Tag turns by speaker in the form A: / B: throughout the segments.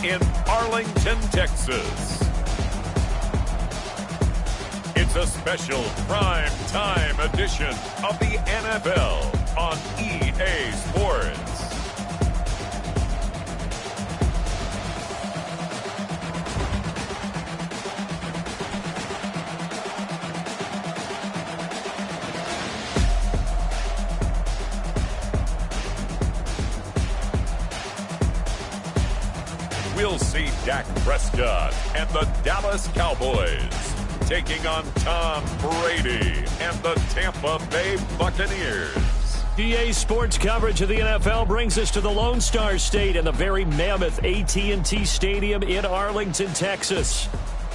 A: in Arlington, Texas. It's a special prime time edition of the NFL on EA Sports. We'll see Dak Prescott and the Dallas Cowboys taking on Tom Brady and the Tampa Bay Buccaneers.
B: EA Sports coverage of the NFL brings us to the Lone Star State and the very mammoth AT&T Stadium in Arlington, Texas.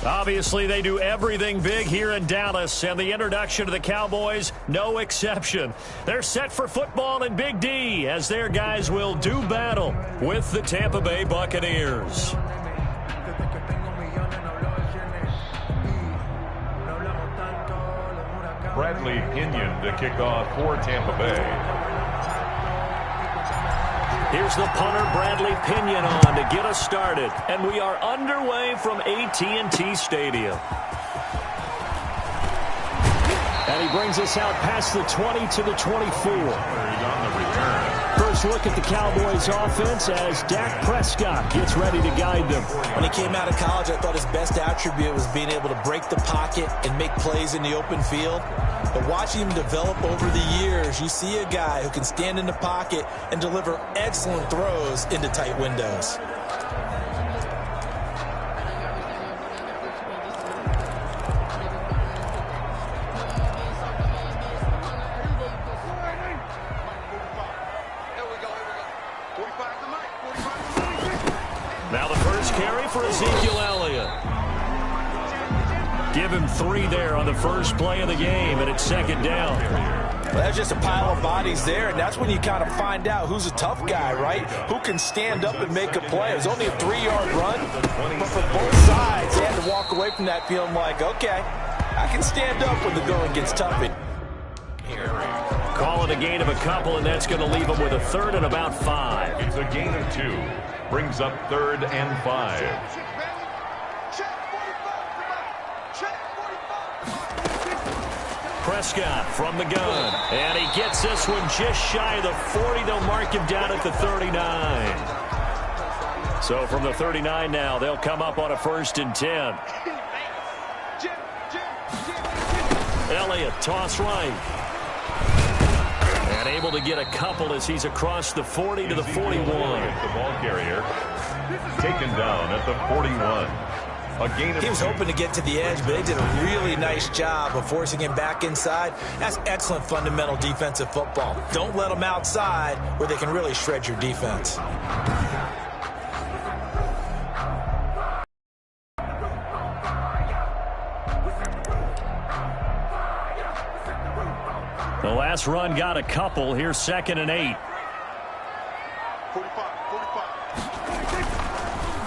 B: Obviously, they do everything big here in Dallas, and the introduction to the Cowboys, no exception. They're set for football in Big D as their guys will do battle with the Tampa Bay Buccaneers.
A: Bradley Pinion to kick off for Tampa Bay.
B: Here's the punter, Bradley Pinion, on to get us started. And we are underway from AT&T Stadium. And he brings us out past the 20 to the 24.
A: On the return.
B: First look at the Cowboys offense as Dak Prescott gets ready to guide them.
C: When he came out of college, I thought his best attribute was being able to break the pocket and make plays in the open field. But watching him develop over the years, you see a guy who can stand in the pocket and deliver excellent throws into tight windows.
B: Now the first carry for Ezekiel Elliott. Give him 3 there on the first play of the game, and it's second down.
C: Well, that's just a pile of bodies there, and that's when you kind of find out who's a tough guy, right? Who can stand up and make a play. It was only a 3-yard run, but for both sides, they had to walk away from that feeling like, okay, I can stand up when the going gets tough.
B: Call it a gain of a couple, and that's going to leave them with a third and about 5.
A: It's a gain of 2. Brings up 3rd and 5.
B: Prescott from the gun, and he gets this one just shy of the 40. They'll mark him down at the 39. So from the 39 now, they'll come up on a 1st and 10. Elliott, toss right. And able to get a couple as he's across the 40 to the 41.
A: The ball carrier taken down at the 41.
C: He was hoping to get to the edge, but they did a really nice job of forcing him back inside. That's excellent fundamental defensive football. Don't let them outside where they can really shred your defense.
B: The last run got a couple. Here's 2nd and 8.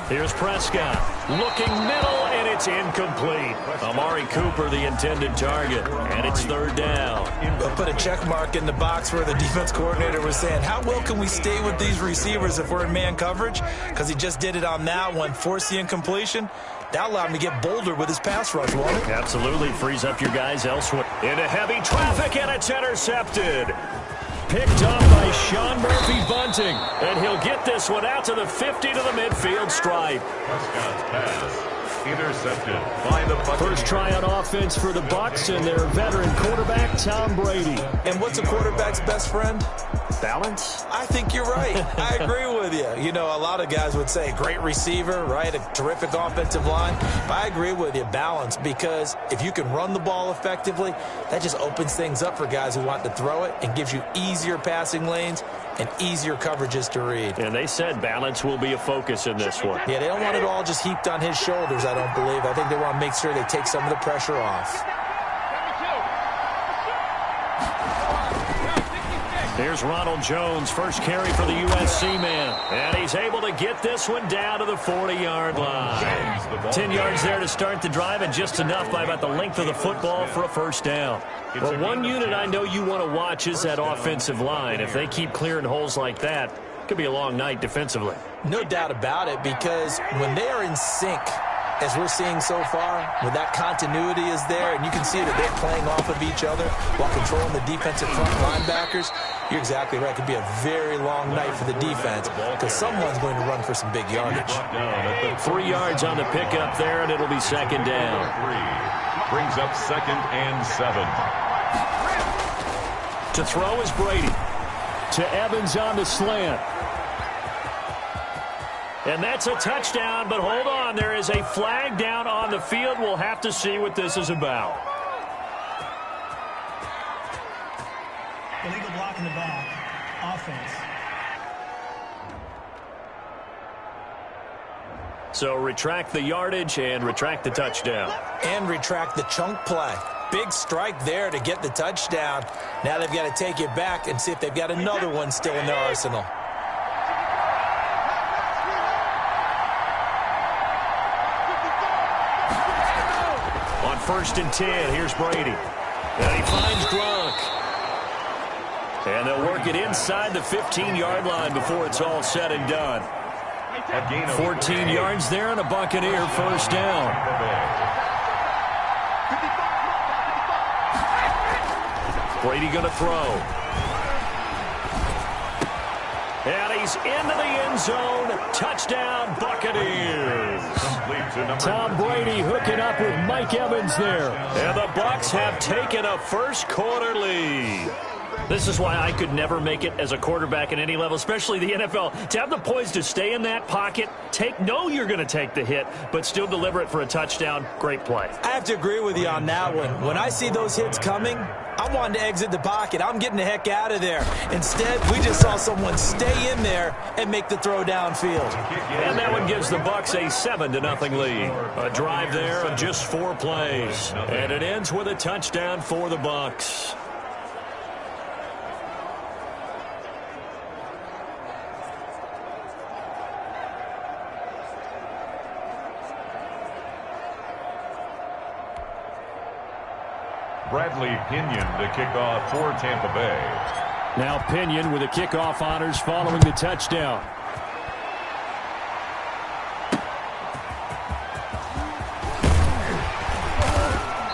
B: Here's Prescott, looking middle, and it's incomplete. Amari Cooper, the intended target, and it's 3rd down.
C: We'll put a check mark in the box where the defense coordinator was saying, how well can we stay with these receivers if we're in man coverage? Because he just did it on that one, forced the incompletion. That allowed him to get bolder with his pass rush, won't it?
B: Absolutely, frees up your guys elsewhere. Into heavy traffic, and it's intercepted. Picked up by Sean Murphy-Bunting, and he'll get this one out to the 50 to the midfield stripe.
A: Prescott's pass intercepted by the Buccaneers.
B: First try on offense for the Bucs and their veteran quarterback, Tom Brady.
C: And what's a quarterback's best friend?
B: Balance?
C: I think you're right. I agree with you. You know, a lot of guys would say great receiver, right? A terrific offensive line. But I agree with you, balance, because if you can run the ball effectively, that just opens things up for guys who want to throw it and gives you easier passing lanes and easier coverages to read.
B: And they said balance will be a focus in this one.
C: Yeah, they don't want it all just heaped on his shoulders, I don't believe. I think they want to make sure they take some of the pressure off.
B: Here's Ronald Jones, first carry for the USC man. And he's able to get this one down to the 40-yard line. 10 yards there to start the drive, and just enough by about the length of the football for a first down. Well, one unit I know you want to watch is that offensive line. If they keep clearing holes like that, Could be a long night defensively.
C: No doubt about it, because when they are in sync, as we're seeing so far, when that continuity is there, and you can see that they're playing off of each other while controlling the defensive front linebackers, you're exactly right. It could be a very long night for the defense because someone's going to run for some big yardage.
B: 3 yards on the pickup there, and it'll be second down.
A: Brings up 2nd and 7.
B: To throw is Brady. To Evans on the slant. And that's a touchdown, but hold on. There is a flag down on the field. We'll have to see what this is about.
D: Illegal block in the back. Offense.
B: So retract the yardage and retract the touchdown.
C: And retract the chunk play. Big strike there to get the touchdown. Now they've got to take it back and see if they've got another one still in their arsenal.
B: On 1st and 10, here's Brady. And he finds Gronk. And they'll work it inside the 15-yard line before it's all said and done. 14 yards there and a Buccaneer first down. Brady going to throw. And he's into the end zone. Touchdown, Buccaneers. Tom Brady hooking up with Mike Evans there. And the Bucs have taken a first-quarter lead. This is why I could never make it as a quarterback at any level, especially the NFL. To have the poise to stay in that pocket, know you're going to take the hit, but still deliver it for a touchdown. Great play.
C: I have to agree with you on that one. When I see those hits coming, I'm wanting to exit the pocket. I'm getting the heck out of there. Instead, we just saw someone stay in there and make the throw downfield.
B: And that one gives the Bucs a 7-0 lead. A drive there of just 4 plays. And it ends with a touchdown for the Bucs.
A: Bradley Pinion to kick off for Tampa Bay.
B: Now Pinion with the kickoff honors following the touchdown.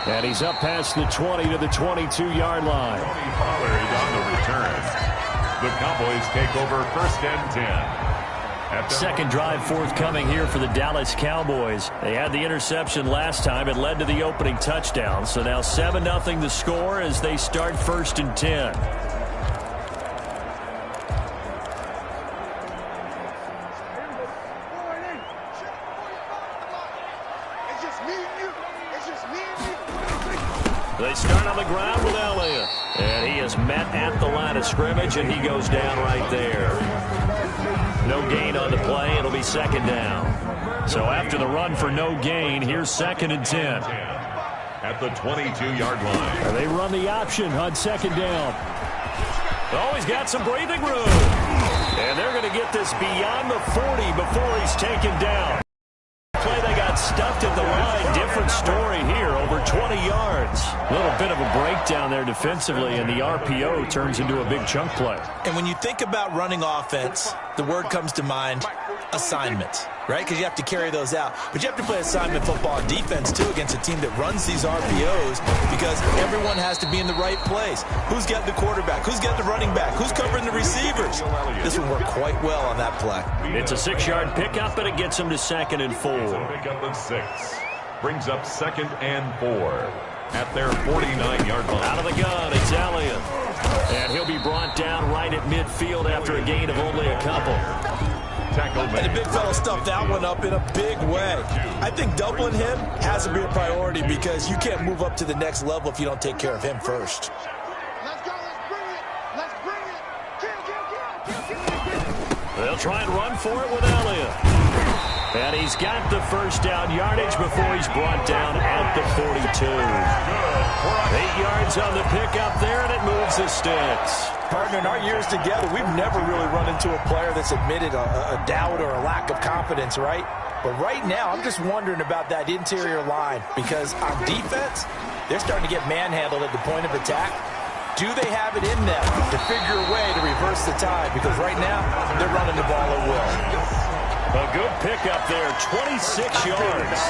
B: And he's up past the 20 to the 22-yard line.
A: Tony Pollard on the return. The Cowboys take over 1st and 10.
B: Second drive forthcoming here for the Dallas Cowboys. They had the interception last time. It led to the opening touchdown. So now 7-0 the score as they start 1st and 10. They start on the ground with Elliott. And he is met at the line of scrimmage, and he goes down right there. No gain on the play. It'll be second down. So after the run for no gain, here's 2nd and 10.
A: At the 22-yard line.
B: And they run the option on 2nd down. Oh, he's got some breathing room. And they're going to get this beyond the 40 before he's taken down. Play, they got stuffed at the line. Different story here, over 20 yards. A little bit of a breakdown there defensively, and the RPO turns into a big chunk play.
C: And when you think about running offense, the word comes to mind, assignment, right? Because you have to carry those out. But you have to play assignment football on defense, too, against a team that runs these RPOs because everyone has to be in the right place. Who's got the quarterback? Who's got the running back? Who's covering the receivers? This will work quite well on that play.
B: It's a 6-yard pickup, and it gets him to 2nd and 4.
A: Pickup of 6. Brings up 2nd and 4. At their 49-yard line.
B: Out of the gun, it's Elliott. And he'll be brought down right at midfield after a gain of only a couple.
C: And the big fella stuffed that one up in a big way. I think doubling him has to be a priority because you can't move up to the next level if you don't take care of him first.
E: Let's go, let's bring it.
B: They'll try and run for it with Elliott. And he's got the first down yardage before he's brought down at the 42. 8 yards on the pickup there, and it moves the sticks.
C: Partner, in our years together, we've never really run into a player that's admitted a doubt or a lack of confidence, right? But right now, I'm just wondering about that interior line because on defense, they're starting to get manhandled at the point of attack. Do they have it in them to figure a way to reverse the tide? Because right now, they're running the ball at will.
B: A good pickup there, 26 yards.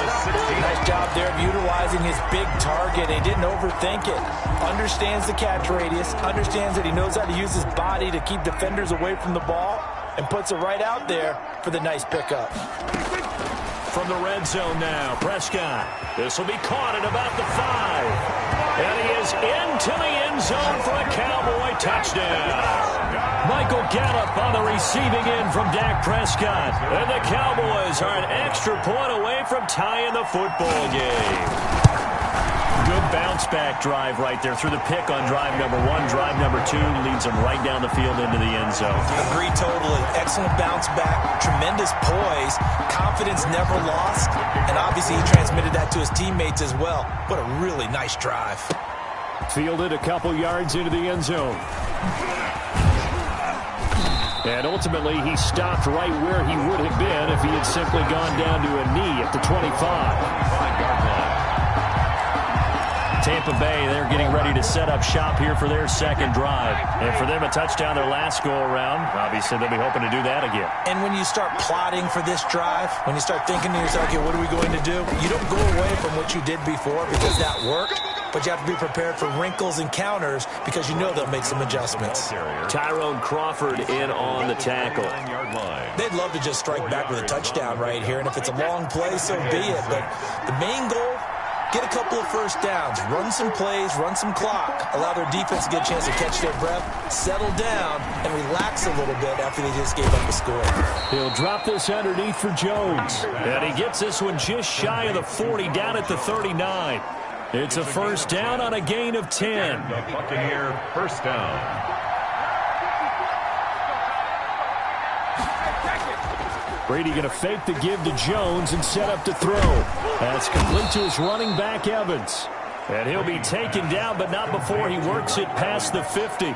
C: Nice job there of utilizing his big target. He didn't overthink it. Understands the catch radius, understands that he knows how to use his body to keep defenders away from the ball, and puts it right out there for the nice pickup.
B: From the red zone now, Prescott. This will be caught at about the 5. And he is into the end zone for a Cowboy touchdown. Michael Gallup on the receiving end from Dak Prescott. And the Cowboys are an extra point away from tying the football game. Good bounce-back drive right there through the pick on drive number 1. Drive number 2 leads them right down the field into the end zone.
C: Agree totally. Excellent bounce-back, tremendous poise, confidence never lost, and obviously he transmitted that to his teammates as well. What a really nice drive.
B: Fielded a couple yards into the end zone. And ultimately, he stopped right where he would have been if he had simply gone down to a knee at the 25-yard line. Tampa Bay, they're getting ready to set up shop here for their second drive. And for them, a touchdown their last go-around. Obviously, they'll be hoping to do that again.
C: And when you start plotting for this drive, when you start thinking to yourself, okay, what are we going to do? You don't go away from what you did before because that worked. But you have to be prepared for wrinkles and counters because you know they'll make some adjustments.
B: Tyrone Crawford in on the tackle.
C: They'd love to just strike back with a touchdown right here. And if it's a long play, so be it. But the main goal, get a couple of first downs, run some plays, run some clock, allow their defense to get a chance to catch their breath, settle down, and relax a little bit after they just gave up a score.
B: He'll drop this underneath for Jones. And he gets this one just shy of the 40, down at the 39. It's a first down on a gain of 10.
A: The Buccaneer first down.
B: Brady going to fake the give to Jones and set up to throw. That's complete to his running back, Evans. And he'll be taken down, but not before he works it past the 50.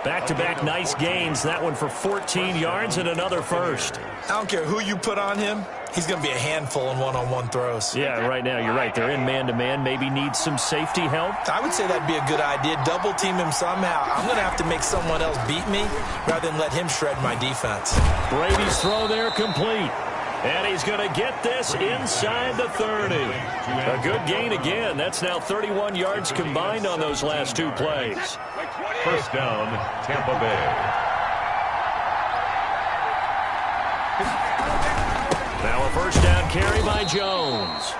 B: Back-to-back nice gains. That one for 14 yards and another first.
C: I don't care who you put on him. He's going to be a handful in one-on-one throws.
B: Yeah, right now, you're right. They're in man-to-man. Maybe need some safety help.
C: I would say that'd be a good idea. Double team him somehow. I'm going to have to make someone else beat me rather than let him shred my defense.
B: Brady's throw there complete. And he's going to get this inside the 30. A good gain again. That's now 31 yards combined on those last two plays.
A: First down, Tampa Bay.
B: Now a first down carry by Jones.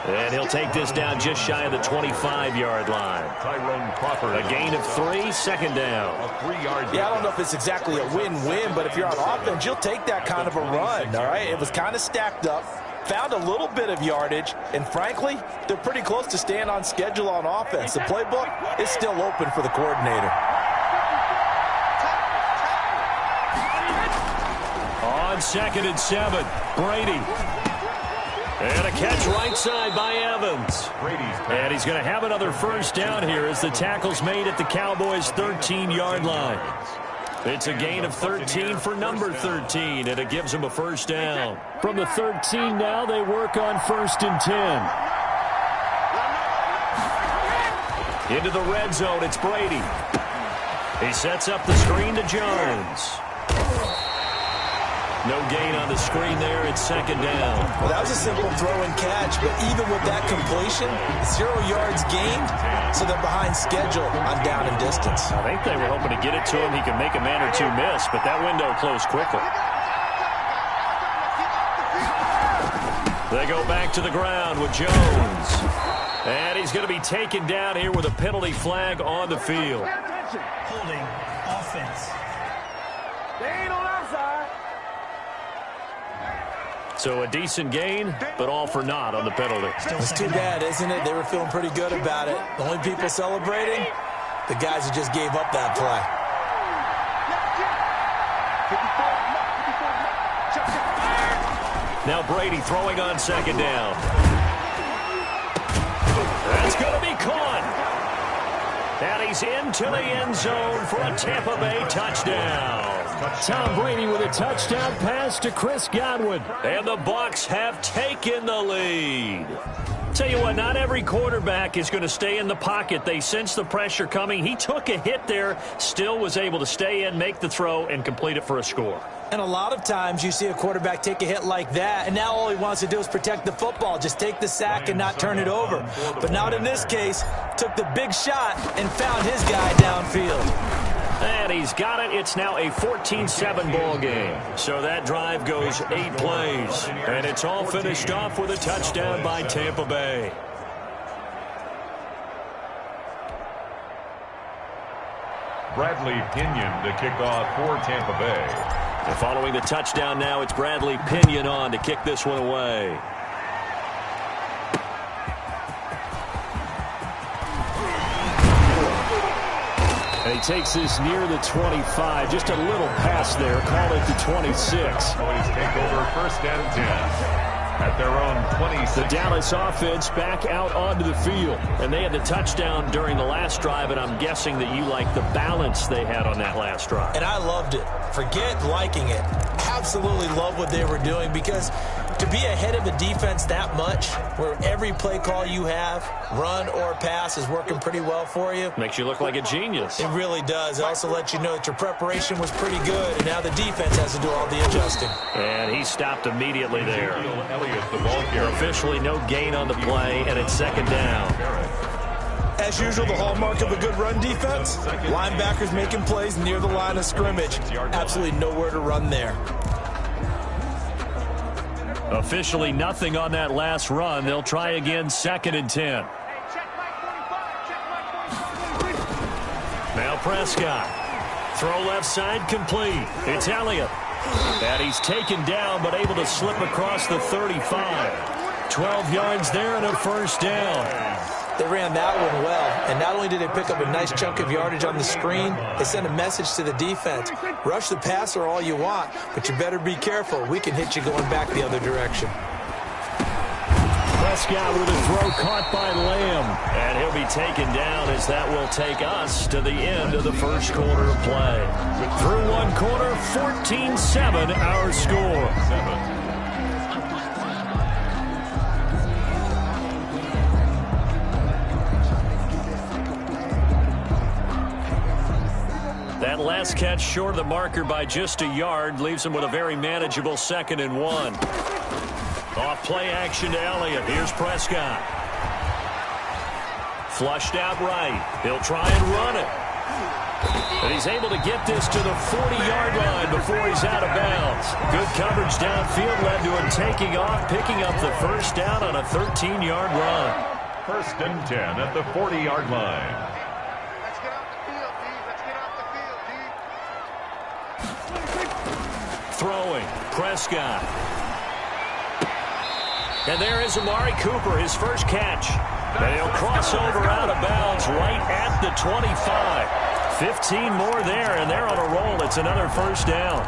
B: And he'll take this down just shy of the 25-yard line.
A: Tyrone Crawford.
B: A gain of 3, second down.
A: A 3-yard.
C: Yeah, I don't know if it's exactly a win-win, but if you're on offense, you'll take that kind of a run, all right? It was kind of stacked up, found a little bit of yardage, and frankly, they're pretty close to staying on schedule on offense. The playbook is still open for the coordinator.
B: On 2nd and 7, Brady. And a catch right side by Evans. And he's going to have another first down here as the tackle's made at the Cowboys' 13-yard line. It's a gain of 13 for number 13, and it gives them a first down. From the 13 now, they work on 1st and 10. Into the red zone, it's Brady. He sets up the screen to Jones. No gain on the screen there. It's 2nd down.
C: Well, that was a simple throw and catch, but even with that completion, 0 yards gained, so they're behind schedule on down and distance.
B: I think they were hoping to get it to him. He could make a man or two miss, but that window closed quickly. They go back to the ground with Jones. And he's going to be taken down here with a penalty flag on the field.
D: Holding offense.
B: So a decent gain, but all for naught on the penalty.
C: It's too bad, isn't it? They were feeling pretty good about it. The only people celebrating, the guys who just gave up that play.
B: Now Brady throwing on 2nd down. That's going to be caught. And he's into the end zone for a Tampa Bay touchdown. Tom Brady with a touchdown pass to Chris Godwin. And the Bucs have taken the lead. Tell you what, not every quarterback is going to stay in the pocket. They sense the pressure coming. He took a hit there, still was able to stay in, make the throw, and complete it for a score.
C: And a lot of times you see a quarterback take a hit like that, and now all he wants to do is protect the football. Just take the sack and not turn it over. But not in this case. Took the big shot and found his guy downfield.
B: And he's got it. It's now a 14-7 ball game. So that drive goes 8 plays. And it's all finished off with a touchdown by Tampa Bay.
A: Bradley Pinion to kick off for Tampa Bay.
B: And following the touchdown now, it's Bradley Pinion on to kick this one away. And he takes this near the 25. Just a little pass there. Call it the 26.
A: Boys take over 1st and 10. At their own 26.
B: The Dallas offense back out onto the field. And they had the touchdown during the last drive, and I'm guessing that you like the balance they had on that last drive.
C: And I loved it. Forget liking it. Absolutely love what they were doing, because to be ahead of the defense that much, where every play call you have, run or pass, is working pretty well for you.
B: Makes you look like a genius.
C: It really does. It also lets you know that your preparation was pretty good, and now the defense has to do all the adjusting.
B: And he stopped immediately there.
A: The ball carrier.
B: Officially no gain on the play, and it's 2nd down.
C: As usual, the hallmark of a good run defense, linebackers making plays near the line of scrimmage. Absolutely nowhere to run there.
B: Officially nothing on that last run. They'll try again, 2nd and 10. Now Prescott. Throw left side complete. It's Elliott. And he's taken down, but able to slip across the 35. 12 yards there and a 1st down.
C: They ran that one well, and not only did they pick up a nice chunk of yardage on the screen, they sent a message to the defense. Rush the passer all you want, but you better be careful. We can hit you going back the other direction.
B: Prescott with a throw caught by Lamb. And he'll be taken down, as that will take us to the end of the 1st quarter of play. Through 1 quarter, 14-7 our score. That last catch short of the marker by just a yard leaves him with a very manageable 2nd and 1. Off play action to Elliott. Here's Prescott. Flushed out right. He'll try and run it. And he's able to get this to the 40-yard line before he's out of bounds. Good coverage downfield led to him taking off, picking up the 1st down on a 13-yard run.
A: 1st and 10 at the 40-yard line.
B: Throwing, Prescott. And there is Amari Cooper, his 1st catch. And he'll cross over out of bounds right at the 25. 15 more there, and they're on a roll. It's another 1st down.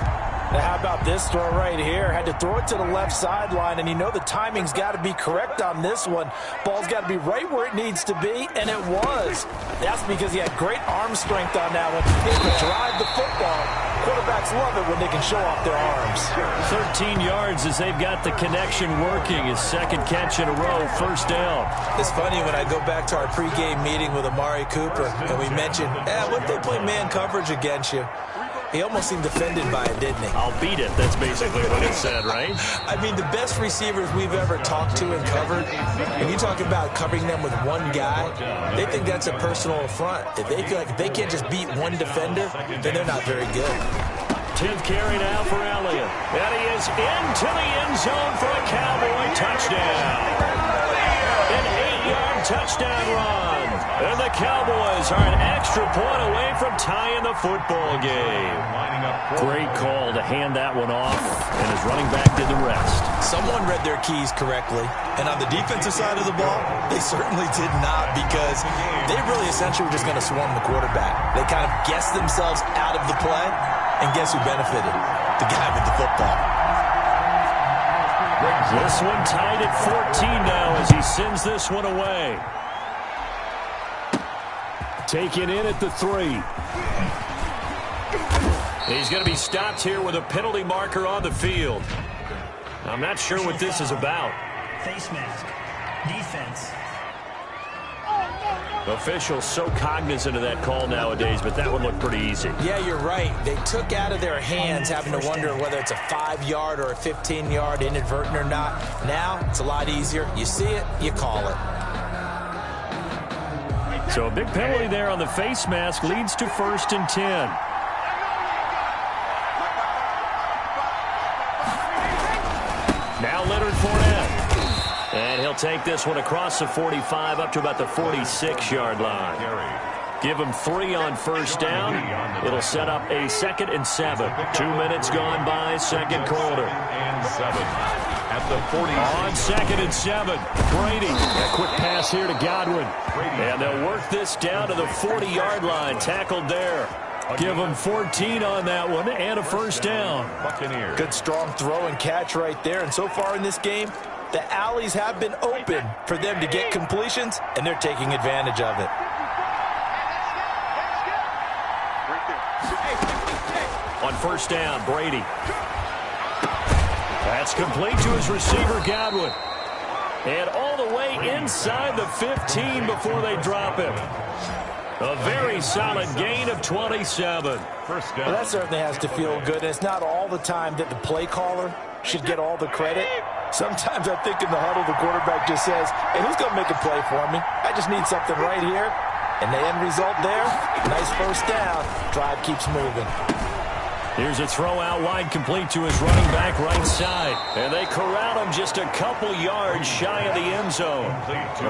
C: Now, how about this throw right here? Had to throw it to the left sideline, and you know the timing's got to be correct on this one. Ball's got to be right where it needs to be, and it was. That's because he had great arm strength on that one. He could drive the football. Quarterbacks love it when they can show off their arms.
B: 13 yards as they've got the connection working. His 2nd catch in a row, 1st down.
C: It's funny when I go back to our pregame meeting with Amari Cooper, and we mentioned, what if they play man coverage against you? He almost seemed offended by it, didn't he?
B: I'll beat it. That's basically what he said, right?
C: I mean, the best receivers we've ever talked to and covered, and you talk about covering them with one guy, they think that's a personal affront. If they feel like if they can't just beat one defender, then they're not very good.
B: 10th carry now for Elliott. And he is into the end zone for a Cowboy touchdown. An 8-yard touchdown run. And the Cowboys are an extra point away from tying the football game. Great call to hand that one off, and his running back did the rest.
C: Someone read their keys correctly, and on the defensive side of the ball, they certainly did not, because they really essentially were just going to swarm the quarterback. They kind of guessed themselves out of the play, and guess who benefited? The guy with the football.
B: This one tied at 14 now as he sends this one away. Taken in at the 3. He's going to be stopped here with a penalty marker on the field. I'm not sure what this is about.
D: Face mask. Defense.
B: Officials so cognizant of that call nowadays, but that one looked pretty easy.
C: Yeah, you're right. They took out of their hands having to wonder whether it's a 5-yard or a 15-yard inadvertent or not. Now, it's a lot easier. You see it, you call it.
B: So a big penalty there on the face mask leads to 1st and 10. Now Leonard Fournette. And he'll take this one across the 45 up to about the 46-yard line. Give him 3 on 1st down. It'll set up a 2nd and 7. 2 minutes gone by, 2nd quarter.
A: And 7 at the 40.
B: On 2nd and 7, Brady. A quick pass here to Godwin. And they'll work this down to the 40-yard line. Tackled there. Give them 14 on that one and a 1st down.
A: Buccaneers.
C: Good strong throw and catch right there. And so far in this game, the alleys have been open for them to get completions, and they're taking advantage of it.
B: On 1st down, Brady. That's complete to his receiver, Godwin. And all the way inside the 15 before they drop him. A very solid gain of 27.
A: First down.
C: Well, that certainly has to feel good. And it's not all the time that the play caller should get all the credit. Sometimes I think in the huddle, the quarterback just says, hey, who's going to make a play for me? I just need something right here. And the end result there, nice 1st down. Drive keeps moving.
B: Here's a throw out wide, complete to his running back right side. And they corral him just a couple yards shy of the end zone.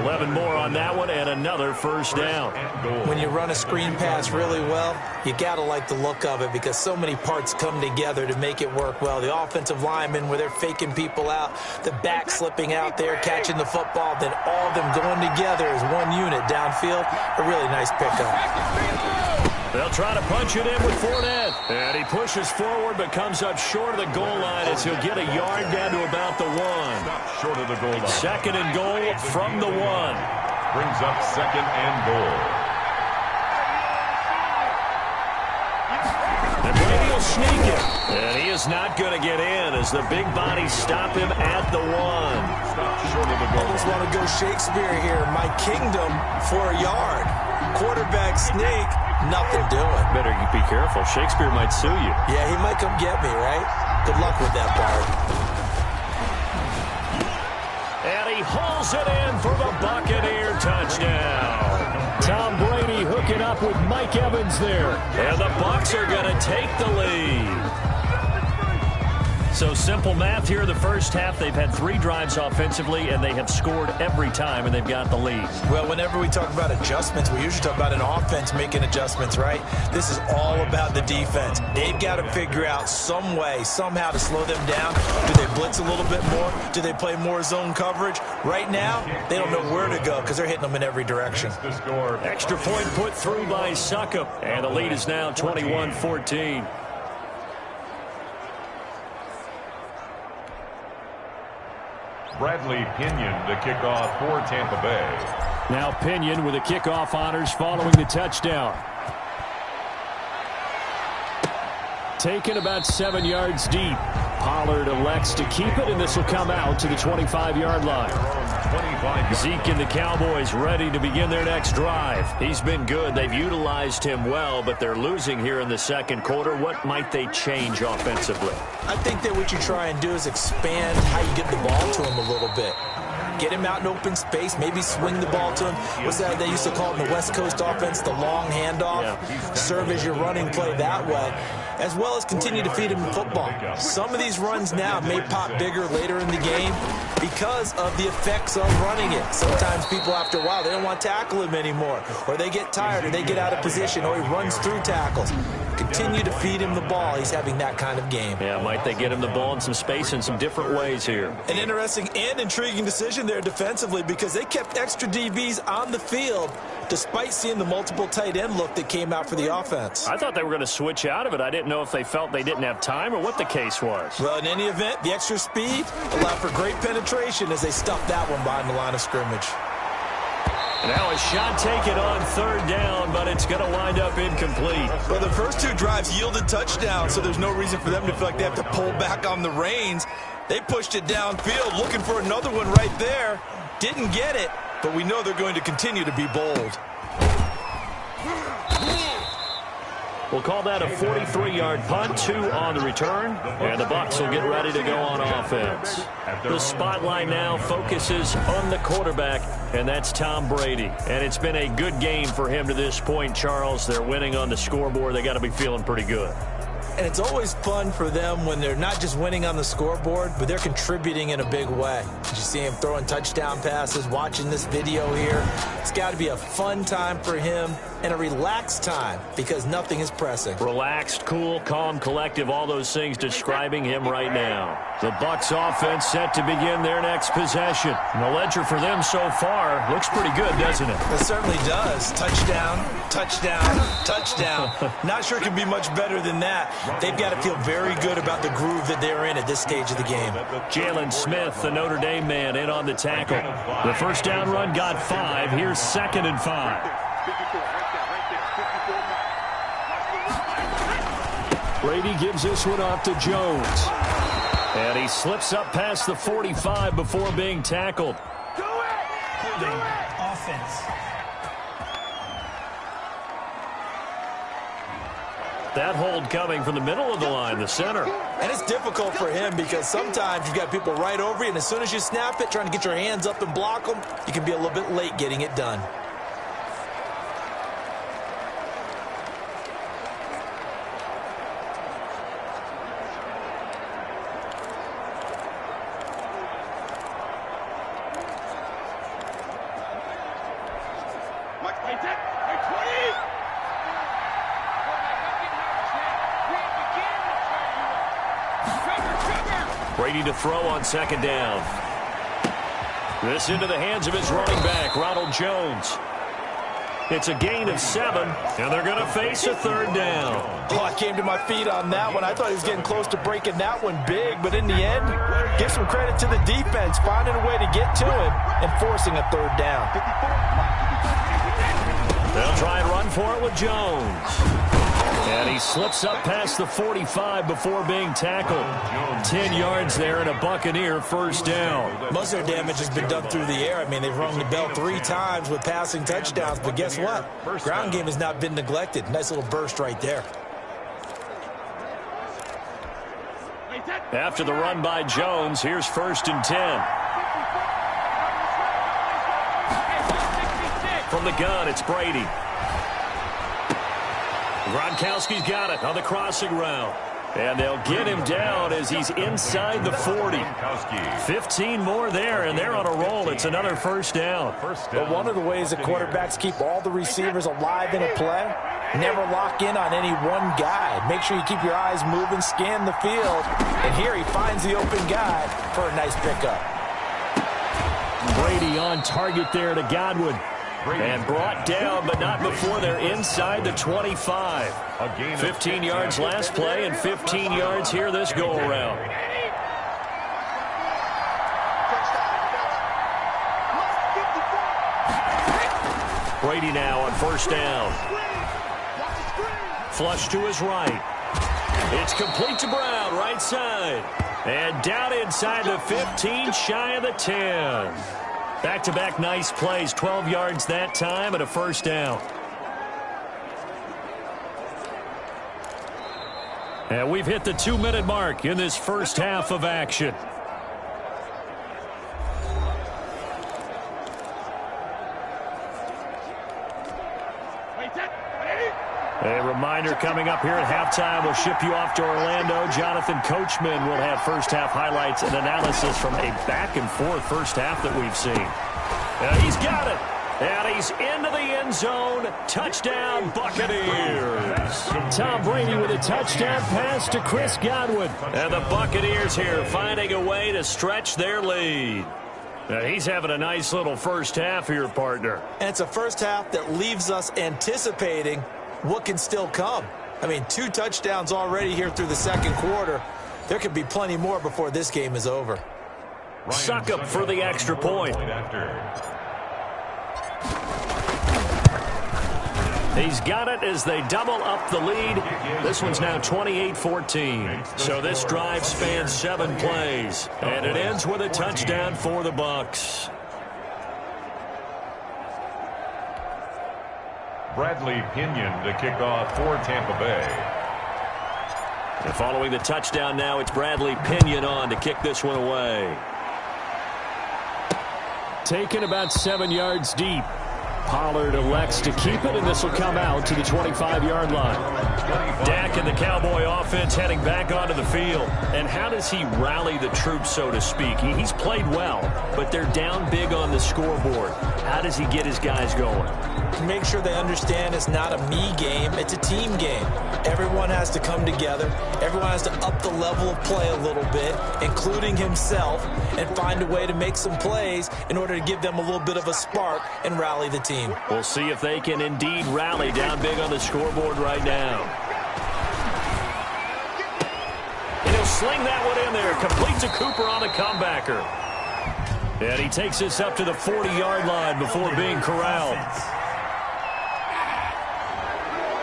B: 11 more on that one and another 1st down.
C: When you run a screen pass really well, you got to like the look of it because so many parts come together to make it work well. The offensive linemen where they're faking people out, the back slipping out there, catching the football, then all of them going together as one unit downfield. A really nice pickup.
B: They'll try to punch it in with Fournette. And he pushes forward but comes up short of the goal line as he'll get a yard down to about the 1.
A: Stop short of the goal line.
B: 2nd and goal from the 1.
A: Brings up 2nd and goal.
B: And Brady will sneak it. And he is not going to get in as the big bodies stop him at the 1.
A: Stop short of the goal line.
C: Almost want to go Shakespeare here. My kingdom for a yard. Quarterback sneak. Nothing doing.
B: Better be careful. Shakespeare might sue you.
C: Yeah, he might come get me, right? Good luck with that, Bart.
B: And he hauls it in for the Buccaneer touchdown. Tom Brady hooking up with Mike Evans there. And the Bucs are going to take the lead. So simple math here in the 1st half. They've had 3 drives offensively, and they have scored every time, and they've got the lead.
C: Well, whenever we talk about adjustments, we usually talk about an offense making adjustments, right? This is all about the defense. They've got to figure out some way, somehow to slow them down. Do they blitz a little bit more? Do they play more zone coverage? Right now, they don't know where to go because they're hitting them in every direction.
B: Extra point put through by Succop, and the lead is now 21-14.
A: Bradley Pinion to kick off for Tampa Bay.
B: Now Pinion with the kickoff honors following the touchdown. Taken about 7 yards deep. Pollard elects to keep it, and this will come out to the 25-yard line. Zeke and the Cowboys ready to begin their next drive. He's been good. They've utilized him well, but they're losing here in the 2nd quarter. What might they change offensively?
C: I think that what you try and do is expand how you get the ball to him a little bit. Get him out in open space, maybe swing the ball to him. What's that they used to call it in the West Coast offense, the long handoff? Yeah. Serve as your running play that way, as well as continue to feed him the football. Some of these runs now may pop bigger later in the game because of the effects of running it. Sometimes people, after a while, they don't want to tackle him anymore, or they get tired, or they get out of position, or he runs through tackles. Continue to feed him the ball. He's having that kind of game.
B: Yeah, might they get him the ball in some space in some different ways here.
C: An interesting and intriguing decision there defensively because they kept extra DBs on the field despite seeing the multiple tight end look that came out for the offense.
B: I thought they were going to switch out of it. I didn't know if they felt they didn't have time or what the case was.
C: Well, in any event, the extra speed allowed for great penetration as they stuffed that one behind the line of scrimmage.
B: Now a shot taken on third down, but it's going to wind up incomplete.
C: Well, the first two drives yielded touchdowns, so there's no reason for them to feel like they have to pull back on the reins. They pushed it downfield, looking for another one right there. Didn't get it, but we know they're going to continue to be bold.
B: We'll call that a 43-yard punt, 2 on the return, and the Bucs will get ready to go on offense. The spotlight now focuses on the quarterback, and that's Tom Brady. And it's been a good game for him to this point, Charles. They're winning on the scoreboard. They got to be feeling pretty good.
C: And it's always fun for them when they're not just winning on the scoreboard, but they're contributing in a big way. You see him throwing touchdown passes, watching this video here. It's got to be a fun time for him and a relaxed time because nothing is pressing.
B: Relaxed, cool, calm, collective, all those things describing him right now. The Bucs offense set to begin their next possession. And the ledger for them so far looks pretty good, doesn't it?
C: It certainly does. Touchdown, touchdown, touchdown. Not sure it can be much better than that. They've got to feel very good about the groove that they're in at this stage of the game.
B: Jalen Smith, the Notre Dame man, in on the tackle. The first down run got 5. Here's 2nd and 5. Brady gives this one off to Jones. And he slips up past the 45 before being tackled.
D: Holding offense.
B: That hold coming from the middle of the line, the center.
C: And it's difficult for him because sometimes you've got people right over you, and as soon as you snap it, trying to get your hands up and block them, you can be a little bit late getting it done.
B: Brady to throw on 2nd down. This into the hands of his running back, Ronald Jones. It's a gain of 7, and they're going to face a 3rd down.
C: Oh, I came to my feet on that one. I thought he was getting close to breaking that one big, but in the end, give some credit to the defense, finding a way to get to him and forcing a 3rd down.
B: They'll try and run for it with Jones. And he slips up past the 45 before being tackled. 10 yards there and a Buccaneer first down.
C: Most of their damage has been done through the air. I mean, they've rung the bell 3 times with passing touchdowns, but guess what? Ground game has not been neglected. Nice little burst right there.
B: After the run by Jones, here's 1st and 10. From the gun, it's Brady. Gronkowski's got it on the crossing route. And they'll get him down as he's inside the 40. 15 more there, and they're on a roll. It's another first down.
C: But one of the ways that quarterbacks keep all the receivers alive in a play, never lock in on any one guy. Make sure you keep your eyes moving, scan the field. And here he finds the open guy for a nice pickup.
B: Brady on target there to Godwin. And brought down, but not before they're inside the 25. 15 yards last play and 15 yards here this go-around. Brady now on first down. Flush to his right. It's complete to Brown, right side. And down inside the 15, shy of the 10. Back-to-back nice plays, 12 yards that time and a first down. And we've hit the 2-minute mark in this first half of action. A reminder coming up here at halftime. We'll ship you off to Orlando. Jonathan Coachman will have first-half highlights and analysis from a back-and-forth first half that we've seen. And he's got it. And he's into the end zone. Touchdown, Buccaneers. Tom Brady with a touchdown pass to Chris Godwin. And the Buccaneers here finding a way to stretch their lead. Now he's having a nice little first half here, partner.
C: And it's a first half that leaves us anticipating what can still come. I mean, 2 touchdowns already here through the second quarter. There could be plenty more before this game is over.
B: Suck up for the extra point. He's got it as they double up the lead. This one's now 28-14. So this drive spans 7 plays, and it ends with a touchdown for the Bucs.
A: Bradley Pinion to kick off for Tampa Bay.
B: And following the touchdown now, it's Bradley Pinion on to kick this one away. Taken about 7 yards deep. Pollard elects to keep it, and this will come out to the 25-yard line. Dak and the Cowboy offense heading back onto the field. And how does he rally the troops, so to speak? He's played well, but they're down big on the scoreboard. How does he get his guys going?
C: Make sure they understand it's not a me game, it's a team game. Everyone has to come together. Everyone has to up the level of play a little bit, including himself, and find a way to make some plays in order to give them a little bit of a spark and rally the team.
B: We'll see if they can indeed rally down big on the scoreboard right now. And he'll sling that one in there. Complete to Cooper on the comebacker. And he takes this up to the 40-yard line before being corralled.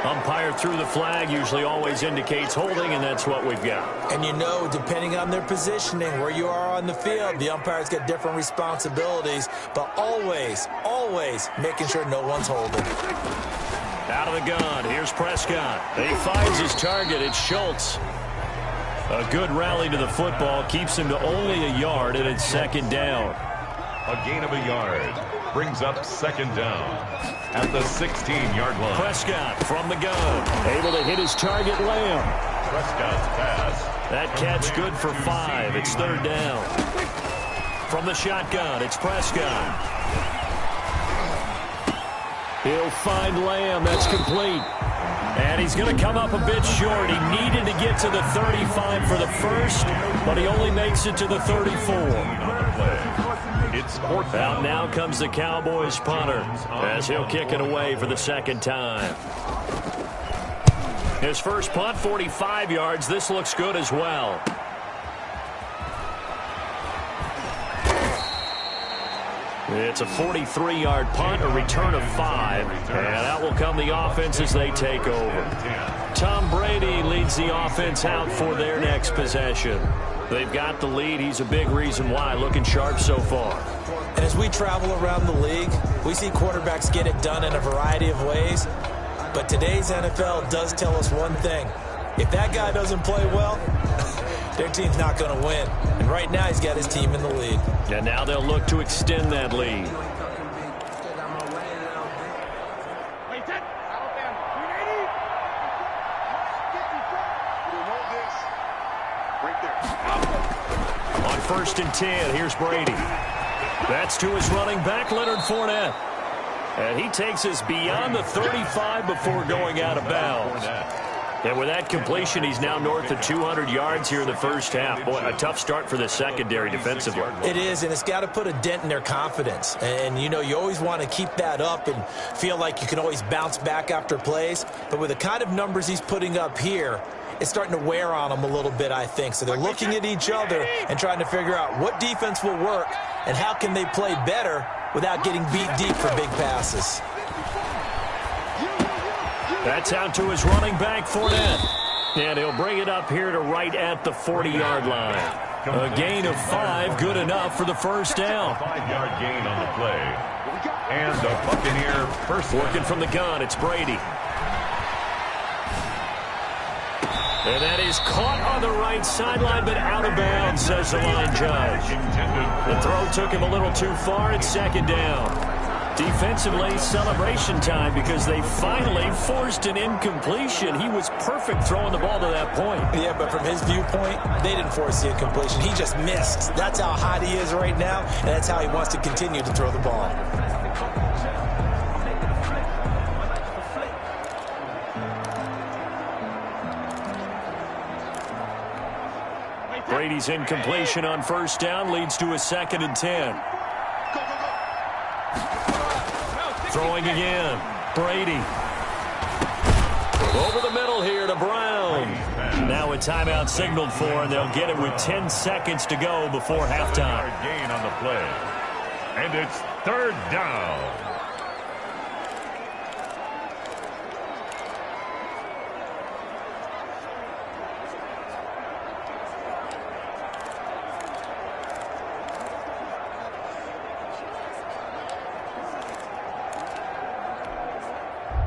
B: Umpire threw the flag, usually always indicates holding, and that's what we've got.
C: And you know, depending on their positioning, where you are on the field, the umpire's got different responsibilities, but always, always making sure no one's holding.
B: Out of the gun, here's Prescott. He finds his target, it's Schultz. A good rally to the football keeps him to only a yard, and it's second down.
A: A gain of a yard brings up second down at the 16-yard line.
B: Prescott from the gun, able to hit his target, Lamb.
A: Prescott's pass.
B: That catch good for 5. It's third down. From the shotgun, it's Prescott. He'll find Lamb. That's complete. And he's going to come up a bit short. He needed to get to the 35 for the first, but he only makes it to the 34.
A: It's fourth down.
B: Out now comes the Cowboys punter as he'll kick it away for the second time. His first punt, 45 yards. This looks good as well. It's a 43-yard punt, a return of 5, and out will come the offense as they take over. Tom Brady leads the offense out for their next possession. They've got the lead. He's a big reason why, looking sharp so far.
C: And as we travel around the league, we see quarterbacks get it done in a variety of ways. But today's NFL does tell us one thing. If that guy doesn't play well, their team's not going to win. And right now, he's got his team in the lead.
B: And now they'll look to extend that lead. On 1st and 10, here's Brady. That's to his running back, Leonard Fournette. And he takes us beyond the 35 before going out of bounds. And with that completion, he's now north of 200 yards here in the first half. Boy, a tough start for the secondary defensively.
C: It is, and it's got to put a dent in their confidence. And, you know, you always want to keep that up and feel like you can always bounce back after plays. But with the kind of numbers he's putting up here, it's starting to wear on them a little bit, I think. So they're looking at each other and trying to figure out what defense will work and how can they play better without getting beat deep for big passes.
B: That's out to his running back, Fournette. And he'll bring it up here to right at the 40-yard line. A gain of 5, good enough for the first down.
A: 5-yard gain on the play. And the Buccaneer first.
B: Working from the gun, it's Brady. And that is caught on the right sideline, but out of bounds, says the line judge. The throw took him a little too far. It's second down. Defensively, celebration time because they finally forced an incompletion. He was perfect throwing the ball to that point.
C: Yeah, but from his viewpoint, they didn't force the incompletion. He just missed. That's how hot he is right now, and that's how he wants to continue to throw the ball.
B: Brady's incompletion on first down leads to a 2nd and 10. Throwing again. Brady. Over the middle here to Brown. Now a timeout signaled for, and they'll get it with 10 seconds to go before halftime.
A: Gain on the play. And it's third down.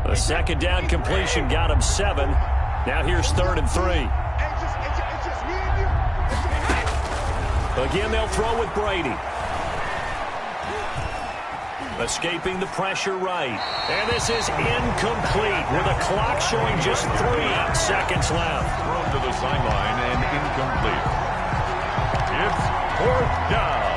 B: The second down completion got him 7. Now here's 3rd and 3. Again, they'll throw with Brady. Escaping the pressure right. And this is incomplete with a clock showing just 3 seconds left.
A: Thrown to the sideline and incomplete. It's 4th down.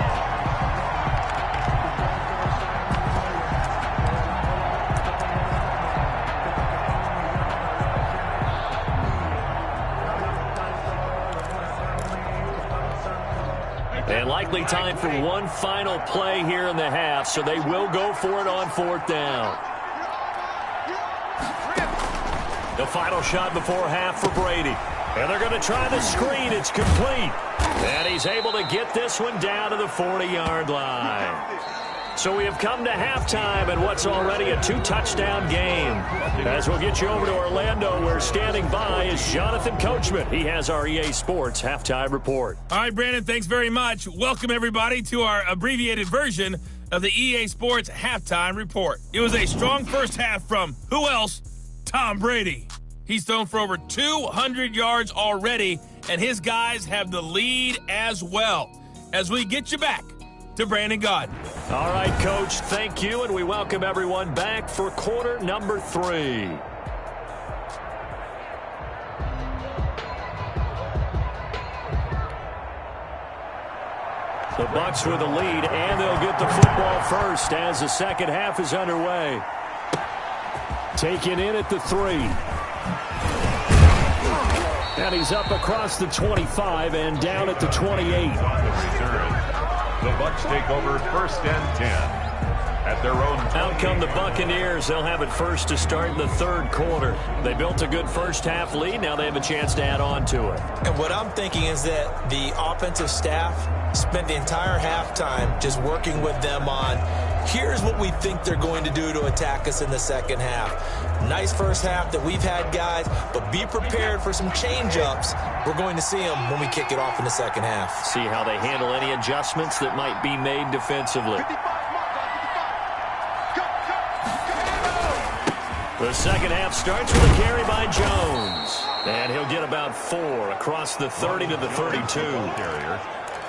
B: And likely time for one final play here in the half, so they will go for it on 4th down. The final shot before half for Brady. And they're going to try the screen. It's complete. And he's able to get this one down to the 40-yard line. So we have come to halftime in what's already a 2-touchdown game. As we'll get you over to Orlando, where standing by is Jonathan Coachman. He has our EA Sports halftime report.
F: All right, Brandon, thanks very much. Welcome, everybody, to our abbreviated version of the EA Sports halftime report. It was a strong first half from, who else? Tom Brady. He's thrown for over 200 yards already, and his guys have the lead as well. As we get you back to Brandon Gaudin.
B: All right, Coach, thank you, and we welcome everyone back for quarter number 3. The Bucs with the lead, and they'll get the football first as the second half is underway. Taken in at the 3. And he's up across the 25 and down at the 28.
A: On the return. The Bucs take over 1st and 10 at their own 28.
B: Out come the Buccaneers. They'll have it first to start in the 3rd quarter. They built a good first half lead. Now they have a chance to add on to it.
C: And what I'm thinking is that the offensive staff spent the entire halftime just working with them on, here's what we think they're going to do to attack us in the second half. Nice first half that we've had, guys, but be prepared for some change-ups. We're going to see them when we kick it off in the second half.
B: See how they handle any adjustments that might be made defensively. The second half starts with a carry by Jones. And he'll get about 4 across the 30 to the 32.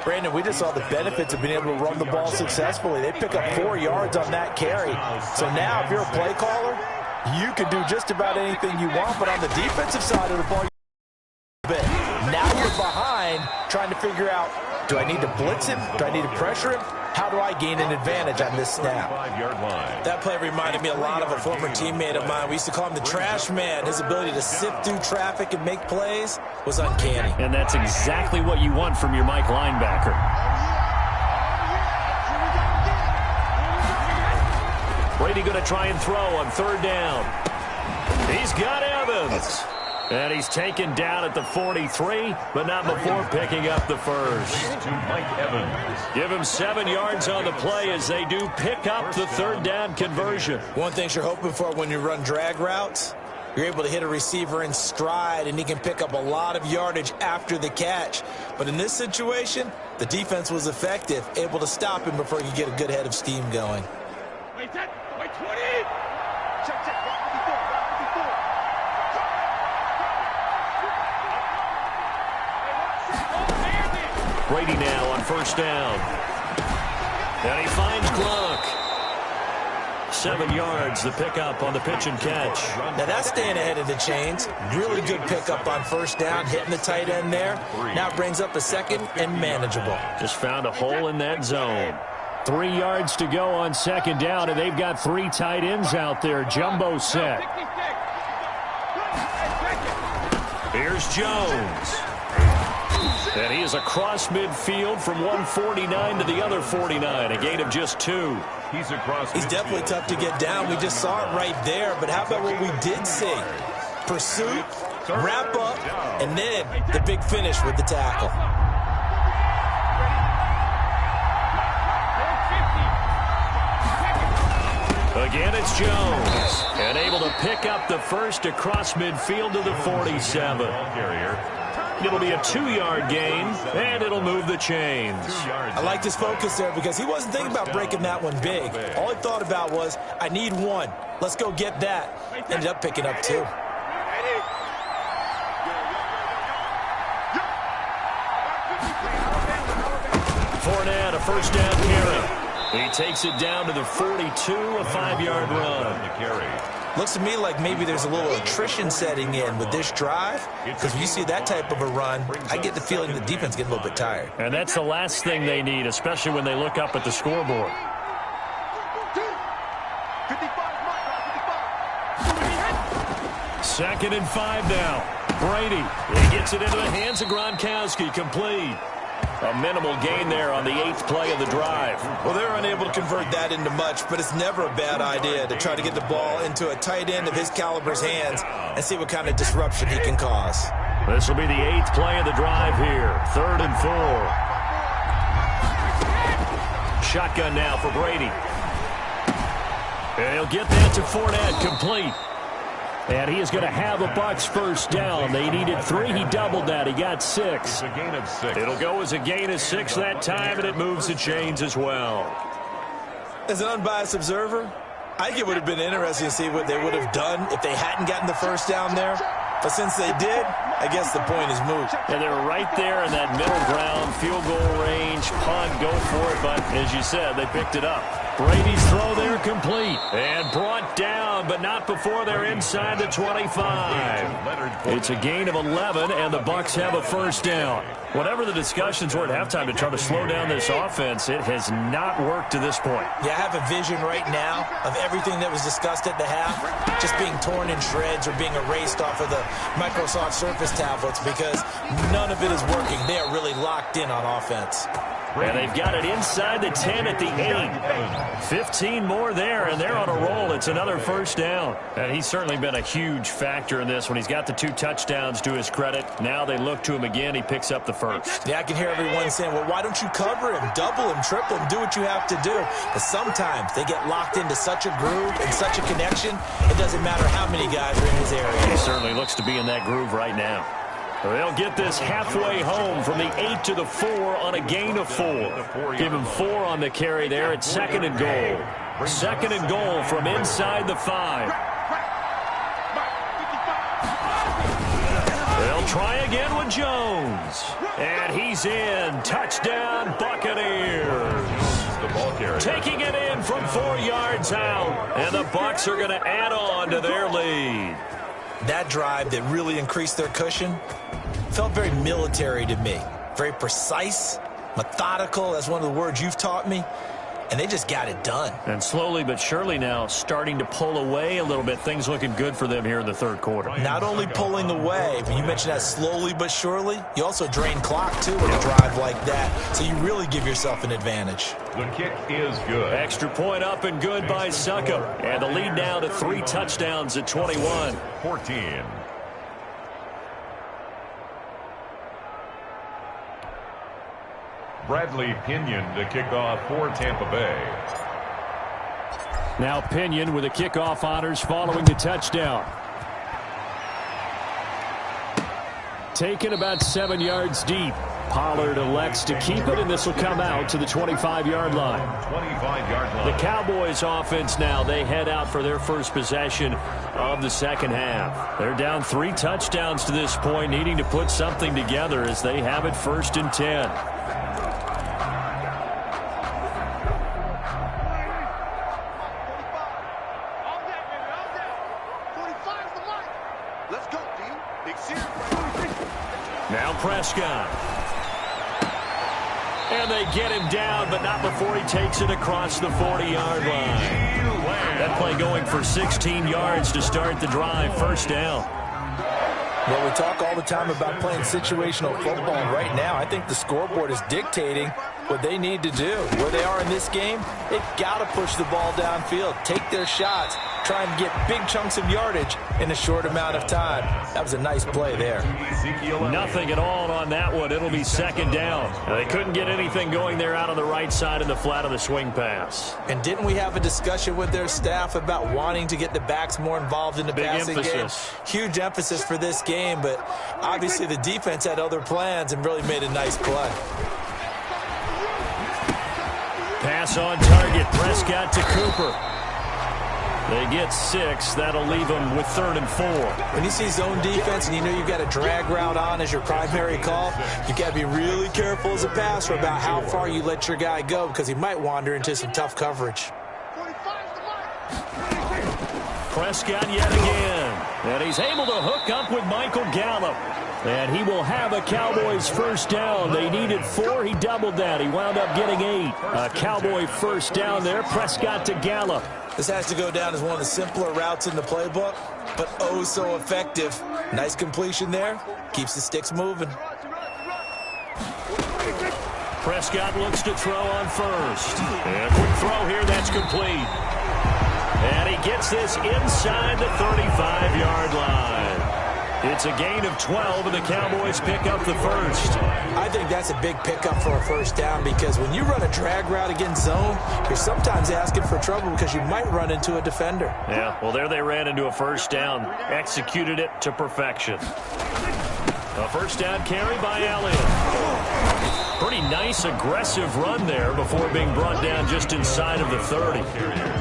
C: Brandon, we just saw the benefits of being able to run the ball successfully. They pick up 4 yards on that carry. So now if you're a play caller, you can do just about anything you want, but on the defensive side of the ball, now you're behind trying to figure out, do I need to blitz him? Do I need to pressure him? How do I gain an advantage on this snap? That play reminded me a lot of a former teammate of mine. We used to call him the trash man. His ability to sift through traffic and make plays was uncanny.
B: And that's exactly what you want from your Mike linebacker. Brady going to try and throw on 3rd down. He's got Evans. And he's taken down at the 43, but not before picking up the first.
A: To Mike Evans.
B: Give him 7 yards on the play as they do pick up the 3rd down conversion.
C: One thing you're hoping for when you run drag routes, you're able to hit a receiver in stride, and he can pick up a lot of yardage after the catch. But in this situation, the defense was effective, able to stop him before he could get a good head of steam going.
E: Wait 10, wait 20. Check, check.
B: Brady now on 1st down. And he finds Gluck. 7 yards, the pickup on the pitch and catch.
C: Now that's staying ahead of the chains. Really good pickup on 1st down, hitting the tight end there. Now it brings up a 2nd and manageable.
B: Just found a hole in that zone. 3 yards to go on 2nd down, and they've got 3 tight ends out there. Jumbo set. Here's Jones. And he is across midfield from 149 to the other 49, a gain of just 2.
C: He's definitely tough to get down. We just saw it right there, but how about what we did see? Pursuit, wrap up, and then the big finish with the tackle.
B: Again, it's Jones. And able to pick up the first across midfield to the 47. It'll be a 2-yard gain, and it'll move the chains.
C: I like his focus there because he wasn't thinking about breaking that one big. All he thought about was, I need one. Let's go get that. Ended up picking up 2.
B: Fournette, a first down carry. He takes it down to the 42, a 5-yard run.
C: Looks to me like maybe there's a little attrition setting in with this drive, because when you see that type of a run, I get the feeling the defense getting a little bit tired.
B: And that's the last thing they need, especially when they look up at the scoreboard. Second and 5 now. Brady, he gets it into the hands of Gronkowski, complete. A minimal gain there on the 8th play of the drive.
C: Well, they're unable to convert that into much, but it's never a bad idea to try to get the ball into a tight end of his caliber's hands and see what kind of disruption he can cause.
B: This will be the 8th play of the drive here. 3rd and 4. Shotgun now for Brady. And he'll get that to Fournette, complete. And he is going to have a Bucs first down. They needed 3. He doubled that. He got 6.
A: A gain of 6.
B: It'll go as a gain of 6 that time, and it moves the chains as well.
C: As an unbiased observer, I think it would have been interesting to see what they would have done if they hadn't gotten the first down there. But since they did, I guess the point is moot.
B: And they're right there in that middle ground, field goal range, punt, go for it. But as you said, they picked it up. Brady's throw there complete and brought down, but not before they're inside the 25. It's a gain of 11, and the Bucs have a first down. Whatever the discussions were at halftime to try to slow down this offense, it has not worked to this point.
C: Yeah, I have a vision right now of everything that was discussed at the half just being torn in shreds or being erased off of the Microsoft Surface tablets because none of it is working. They are really locked in on offense.
B: And they've got it inside the 10 at the 8. 15 more there, and they're on a roll. It's another first down. And he's certainly been a huge factor in this when he's got the 2 touchdowns to his credit. Now they look to him again. He picks up the first.
C: Yeah, I can hear everyone saying, well, why don't you cover him, double him, triple him, do what you have to do. But sometimes they get locked into such a groove and such a connection, it doesn't matter how many guys are in his area.
B: He certainly looks to be in that groove right now. They'll get this halfway home from the 8 to the 4 on a gain of 4. Give him 4 on the carry there at 2nd and goal. 2nd and goal from inside the 5. They'll try again with Jones. And he's in. Touchdown, Buccaneers. Taking it in from 4 yards out. And the Bucs are going to add on to their lead.
C: That drive that really increased their cushion felt very military to me. Very precise, methodical. That's one of the words you've taught me. And they just got it done.
B: And slowly but surely now starting to pull away a little bit. Things looking good for them here in the 3rd quarter.
C: Not only pulling away, but you mentioned that slowly but surely. You also drain clock, too, with a drive like that. So you really give yourself an advantage.
A: The kick is good.
B: Extra point up and good by Succop. And the lead now to 3 touchdowns at 21.
A: 14. Bradley Pinion to kick off for Tampa Bay.
B: Now Pinion with the kickoff honors following the touchdown. Taken about 7 yards deep. Pollard elects to keep it, and this will come out to the 25-yard line.
A: 25-yard line.
B: The Cowboys offense now, they head out for their first possession of the 2nd half. They're down 3 touchdowns to this point, needing to put something together as they have it 1st and 10. Now Prescott. And they get him down, but not before he takes it across the 40-yard line. That play going for 16 yards to start the drive. 1st down.
C: Well, we talk all the time about playing situational football. And right now, I think the scoreboard is dictating what they need to do. Where they are in this game, they've got to push the ball downfield, take their shots, trying to get big chunks of yardage in a short amount of time. That was a nice play there.
B: Nothing at all on that one. It'll be second down. They couldn't get anything going there out on the right side in the flat of the swing pass.
C: And didn't we have a discussion with their staff about wanting to get the backs more involved in the passing game? Huge emphasis for this game, but obviously the defense had other plans and really made a nice play.
B: Pass on target. Prescott to Cooper. They get 6. That'll leave them with 3rd and 4.
C: When you see zone defense and you know you've got a drag route on as your primary call, you've got to be really careful as a passer about how far you let your guy go because he might wander into some tough coverage.
B: Prescott yet again. And he's able to hook up with Michael Gallup. And he will have a Cowboys first down. They needed 4. He doubled that. He wound up getting 8. A Cowboy first down there. Prescott to Gallup.
C: This has to go down as one of the simpler routes in the playbook, but oh so effective. Nice completion there. Keeps the sticks moving.
B: Prescott looks to throw on first. And a quick throw here. That's complete. And he gets this inside the 35-yard line. It's a gain of 12, and the Cowboys pick up the first.
C: I think that's a big pickup for a first down because when you run a drag route against zone, you're sometimes asking for trouble because you might run into a defender.
B: Yeah, well, there they ran into a first down. Executed it to perfection. A first down carry by Elliott. Pretty nice, aggressive run there before being brought down just inside of the 30.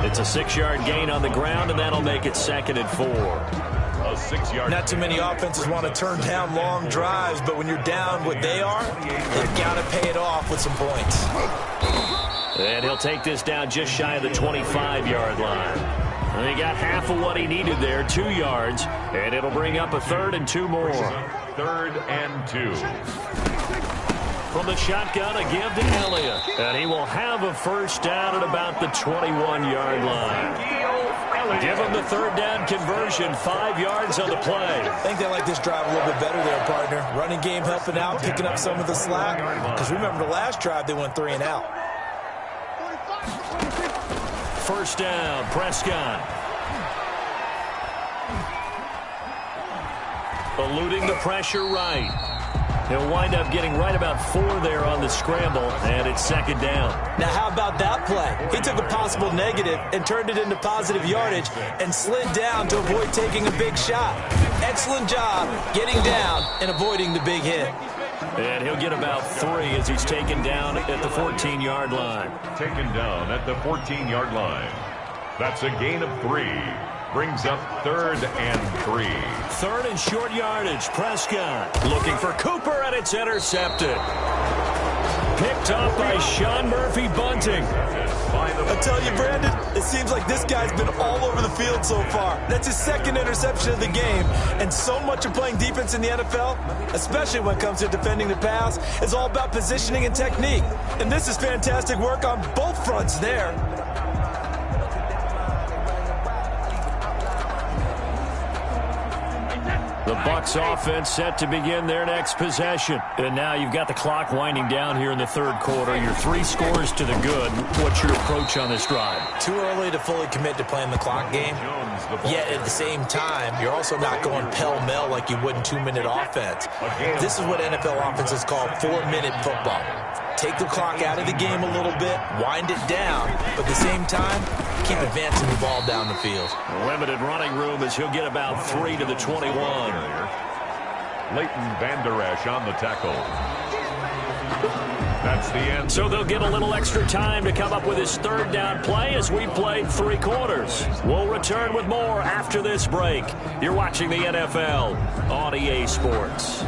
B: It's a 6-yard gain on the ground, and that'll make it 2nd and 4.
C: Not too many offenses want to turn down long drives, but when you're down what they are, they've got to pay it off with some points.
B: And he'll take this down just shy of the 25-yard line. And he got half of what he needed there, 2 yards, and it'll bring up a 3rd and 2 more.
A: 3rd and 2.
B: From the shotgun, a give to Elliott. And he will have a first down at about the 21-yard line. Give him the 3rd down conversion, 5 yards on the play.
C: I think they like this drive a little bit better there, partner. Running game helping out, picking up some of the slack. Because remember the last drive, they went 3 and out.
B: First down, Prescott. Eluding the pressure right. He'll wind up getting right about 4 there on the scramble, and it's 2nd down.
C: Now, how about that play? He took a possible negative and turned it into positive yardage and slid down to avoid taking a big shot. Excellent job getting down and avoiding the big hit.
B: And he'll get about 3 as he's taken down at the 14-yard line.
A: Taken down at the 14-yard line. That's a gain of 3. Brings up 3rd and 3.
B: 3rd and short yardage. Prescott looking for Cooper, and it's intercepted. Picked off by Sean Murphy Bunting.
C: I tell you, Brandon, it seems like this guy's been all over the field so far. That's his 2nd interception of the game. And so much of playing defense in the NFL, especially when it comes to defending the pass, is all about positioning and technique. And this is fantastic work on both fronts there.
B: The Bucs offense set to begin their next possession. And now you've got the clock winding down here in the 3rd quarter. Your 3 scores to the good. What's your approach on this drive?
C: Too early to fully commit to playing the clock game. Yet at the same time, you're also not going pell-mell like you would in 2-minute offense. This is what NFL offenses call 4-minute football. Take the clock out of the game a little bit, wind it down, but at the same time, keep advancing the ball down the field.
B: Limited running room as he'll get about 3 to the 21.
A: Leighton Vander Esch on the tackle. That's the end.
B: So they'll get a little extra time to come up with his 3rd down play as we played 3 quarters. We'll return with more after this break. You're watching the NFL on EA Sports.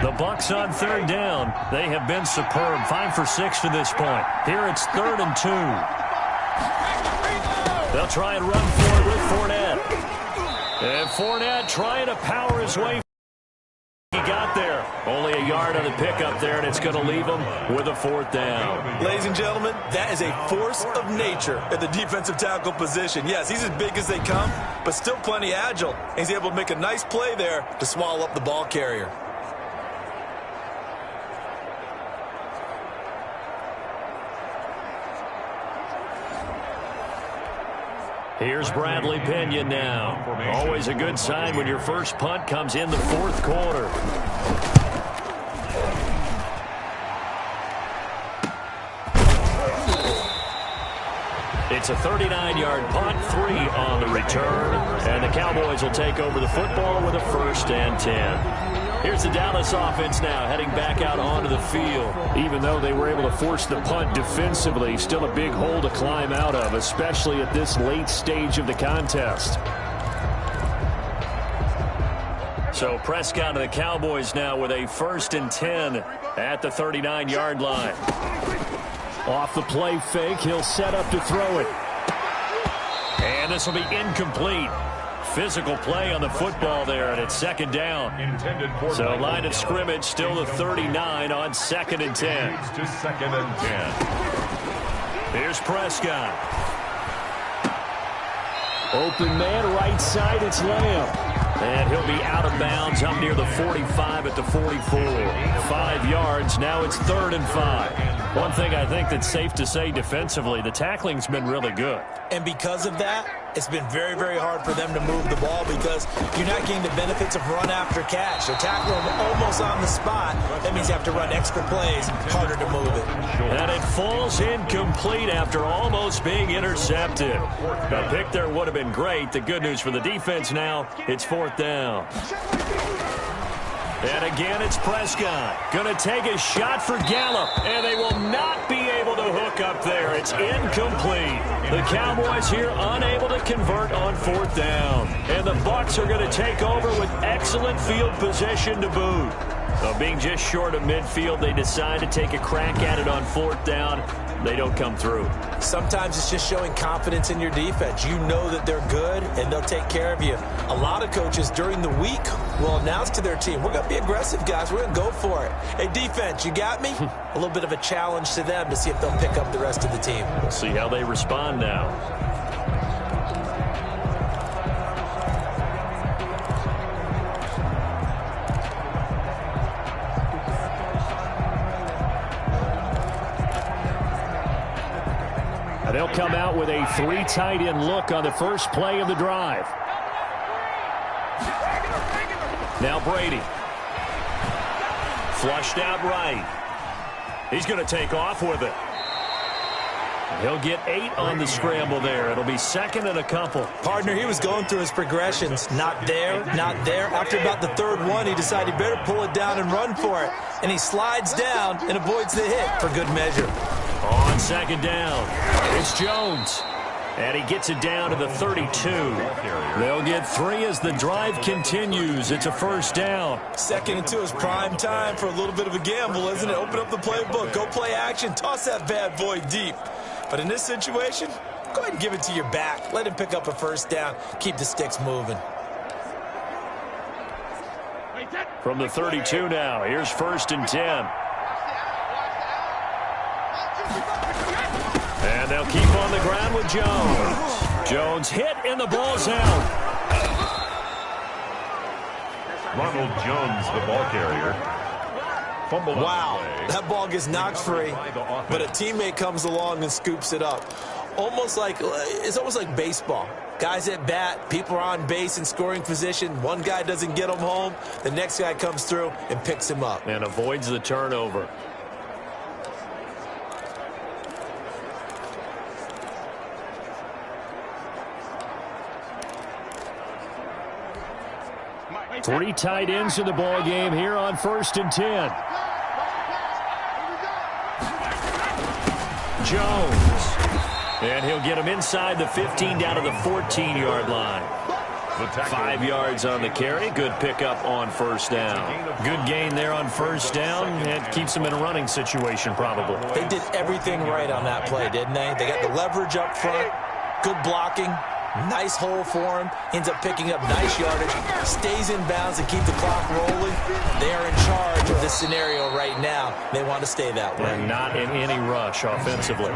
B: The Bucs on 3rd down. They have been superb. 5 for 6 to this point. Here it's 3rd and 2. They'll try and run for it with Fournette. And Fournette trying to power his way. He got there. Only a yard on the pickup there, and it's going to leave them with a 4th down.
C: Ladies and gentlemen, that is a force of nature at the defensive tackle position. Yes, he's as big as they come, but still plenty agile. He's able to make a nice play there to swallow up the ball carrier.
B: Here's Bradley Pinion now. Always a good sign when your first punt comes in the 4th quarter. It's a 39-yard punt, 3 on the return, and the Cowboys will take over the football with a 1st and 10. Here's the Dallas offense now heading back out onto the field.
G: Even though they were able to force the punt defensively, still a big hole to climb out of, especially at this late stage of the contest.
B: So Prescott and the Cowboys now with a 1st and 10 at the 39-yard line.
G: Off the play fake, he'll set up to throw it.
B: And this will be incomplete. Physical play on the football there, and it's 2nd down. So line of scrimmage still the 39 on 2nd and 10.
A: To 2nd and 10.
B: Here's Prescott.
G: Open man, right side, it's Lamb.
B: And he'll be out of bounds up near the 45 at the 44. 5 yards, now it's 3rd and 5. One thing I think that's safe to say defensively, the tackling's been really good.
C: And because of that, it's been very, very hard for them to move the ball because you're not getting the benefits of run after catch. They're tackling them almost on the spot. That means you have to run extra plays, harder to move it.
B: And it falls incomplete after almost being intercepted. A pick there would have been great. The good news for the defense now, it's 4th down. And again, it's Prescott. Going to take a shot for Gallup, and they will not be able to hook up there. It's incomplete. The Cowboys here unable to convert on 4th down. And the Bucs are going to take over with excellent field position to boot. So being just short of midfield, they decide to take a crack at it on 4th down. They don't come through.
C: Sometimes it's just showing confidence in your defense. You know that they're good, and they'll take care of you. A lot of coaches during the week will announce to their team, we're going to be aggressive, guys. We're going to go for it. Hey, defense, you got me? A little bit of a challenge to them to see if they'll pick up the rest of the team.
B: We'll see how they respond now.
G: They'll come out with a 3 tight end look on the first play of the drive.
B: Now Brady. Flushed out right. He's going to take off with it. He'll get 8 on the scramble there. It'll be 2nd and a couple.
C: Partner, he was going through his progressions. Not there, not there. After about the 3rd one, he decided he better pull it down and run for it. And he slides down and avoids the hit for good measure.
B: On 2nd down, it's Jones. And he gets it down to the 32. They'll get 3 as the drive continues. It's a 1st down.
C: 2nd and 2 is prime time for a little bit of a gamble, isn't it? Open up the playbook. Go play action. Toss that bad boy deep. But in this situation, go ahead and give it to your back. Let him pick up a 1st down. Keep the sticks moving.
B: From the 32 now, here's 1st and 10. And they'll keep on the ground with Jones. Jones hit and the ball's out.
A: Ronald Jones, the ball carrier. Fumbled.
C: Wow, that ball gets knocked free, but a teammate comes along and scoops it up. It's almost like baseball. Guys at bat, people are on base in scoring position. One guy doesn't get him home. The next guy comes through and picks him up.
B: And avoids the turnover.
G: Three tight ends in the ball game here on 1st and 10.
B: Jones. And he'll get him inside the 15 down to the 14-yard line. 5 yards on the carry. Good pickup on 1st down. Good gain there on 1st down. It keeps them in a running situation probably.
C: They did everything right on that play, didn't they? They got the leverage up front, good blocking, Nice hole for him. Ends up picking up nice yardage. Stays in bounds and keep the clock rolling. They're in charge of this scenario right now. They want to stay that way.
B: And not in any rush offensively.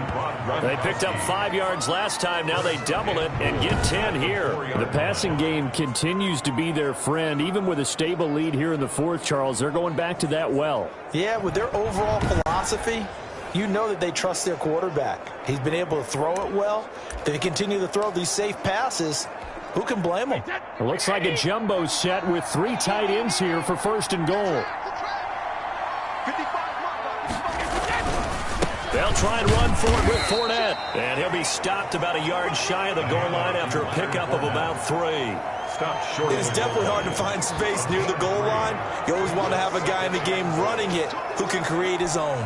B: They picked up 5 yards last time. Now they double it and get 10 here. The passing game continues to be their friend. Even with a stable lead here in the fourth, Charles, they're going back to that well.
C: Yeah, with their overall philosophy, you know that they trust their quarterback. He's been able to throw it well. They continue to throw these safe passes. Who can blame them?
B: It looks like a jumbo set with 3 tight ends here for first and goal. They'll try and run for it with Fournette. And he'll be stopped about a yard shy of the goal line after a pickup of about 3.
C: It is definitely hard to find space near the goal line. You always want to have a guy in the game running it who can create his own.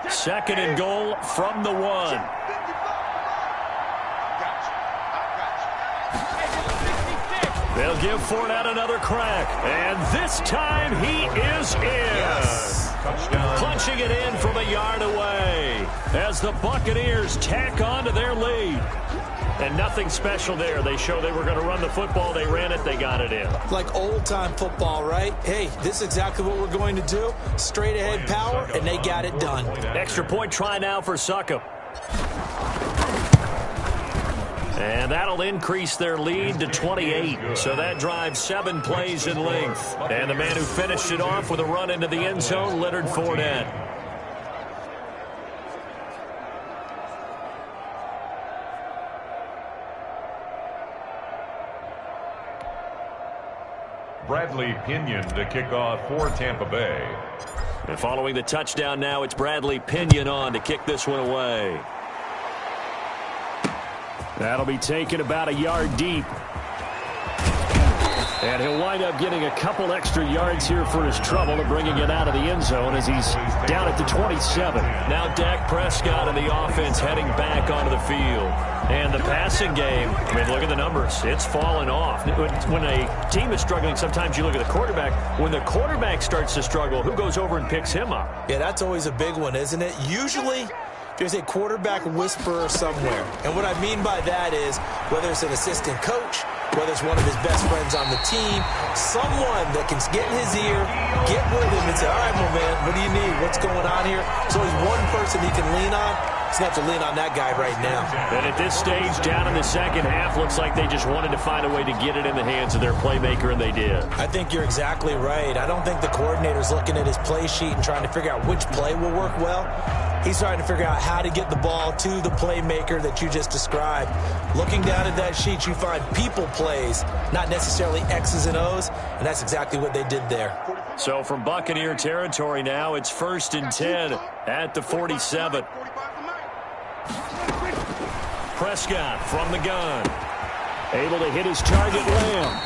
B: Second and goal from the 1. They'll give Fournette another crack. And this time he is in. Yes. Punching it in from a yard away as the Buccaneers tack on to their lead. And nothing special there. They show they were going to run the football. They ran it. They got it in.
C: Like old-time football, right? Hey, this is exactly what we're going to do. Straight-ahead power, and they got it done.
B: Extra point try now for Succop. And that'll increase their lead to 28. So that drives 7 plays in length. And the man who finished it off with a run into the end zone, Leonard Fournette.
A: Bradley Pinion to kick off for Tampa Bay.
B: And following the touchdown now, it's Bradley Pinion on to kick this one away. That'll be taken about a yard deep. And he'll wind up getting a couple extra yards here for his trouble and bringing it out of the end zone as he's down at the 27. Now Dak Prescott and the offense heading back onto the field. And the passing game, I mean, look at the numbers. It's fallen off. When a team is struggling, sometimes you look at the quarterback. When the quarterback starts to struggle, who goes over and picks him up?
C: Yeah, that's always a big one, isn't it? Usually there's a quarterback whisperer somewhere. And what I mean by that is whether it's an assistant coach, whether it's one of his best friends on the team, someone that can get in his ear, get with him and say, all right, my man, what do you need? What's going on here? So he's one person he can lean on. He's going to have to lean on that guy right now.
B: And at this stage, down in the second half, looks like they just wanted to find a way to get it in the hands of their playmaker, and they did.
C: I think you're exactly right. I don't think the coordinator's looking at his play sheet and trying to figure out which play will work well. He's trying to figure out how to get the ball to the playmaker that you just described. Looking down at that sheet, you find people plays, not necessarily X's and O's, and that's exactly what they did there.
B: So from Buccaneer territory now, it's 1st and 10 at the 47. Prescott from the gun. Able to hit his target, Lamb.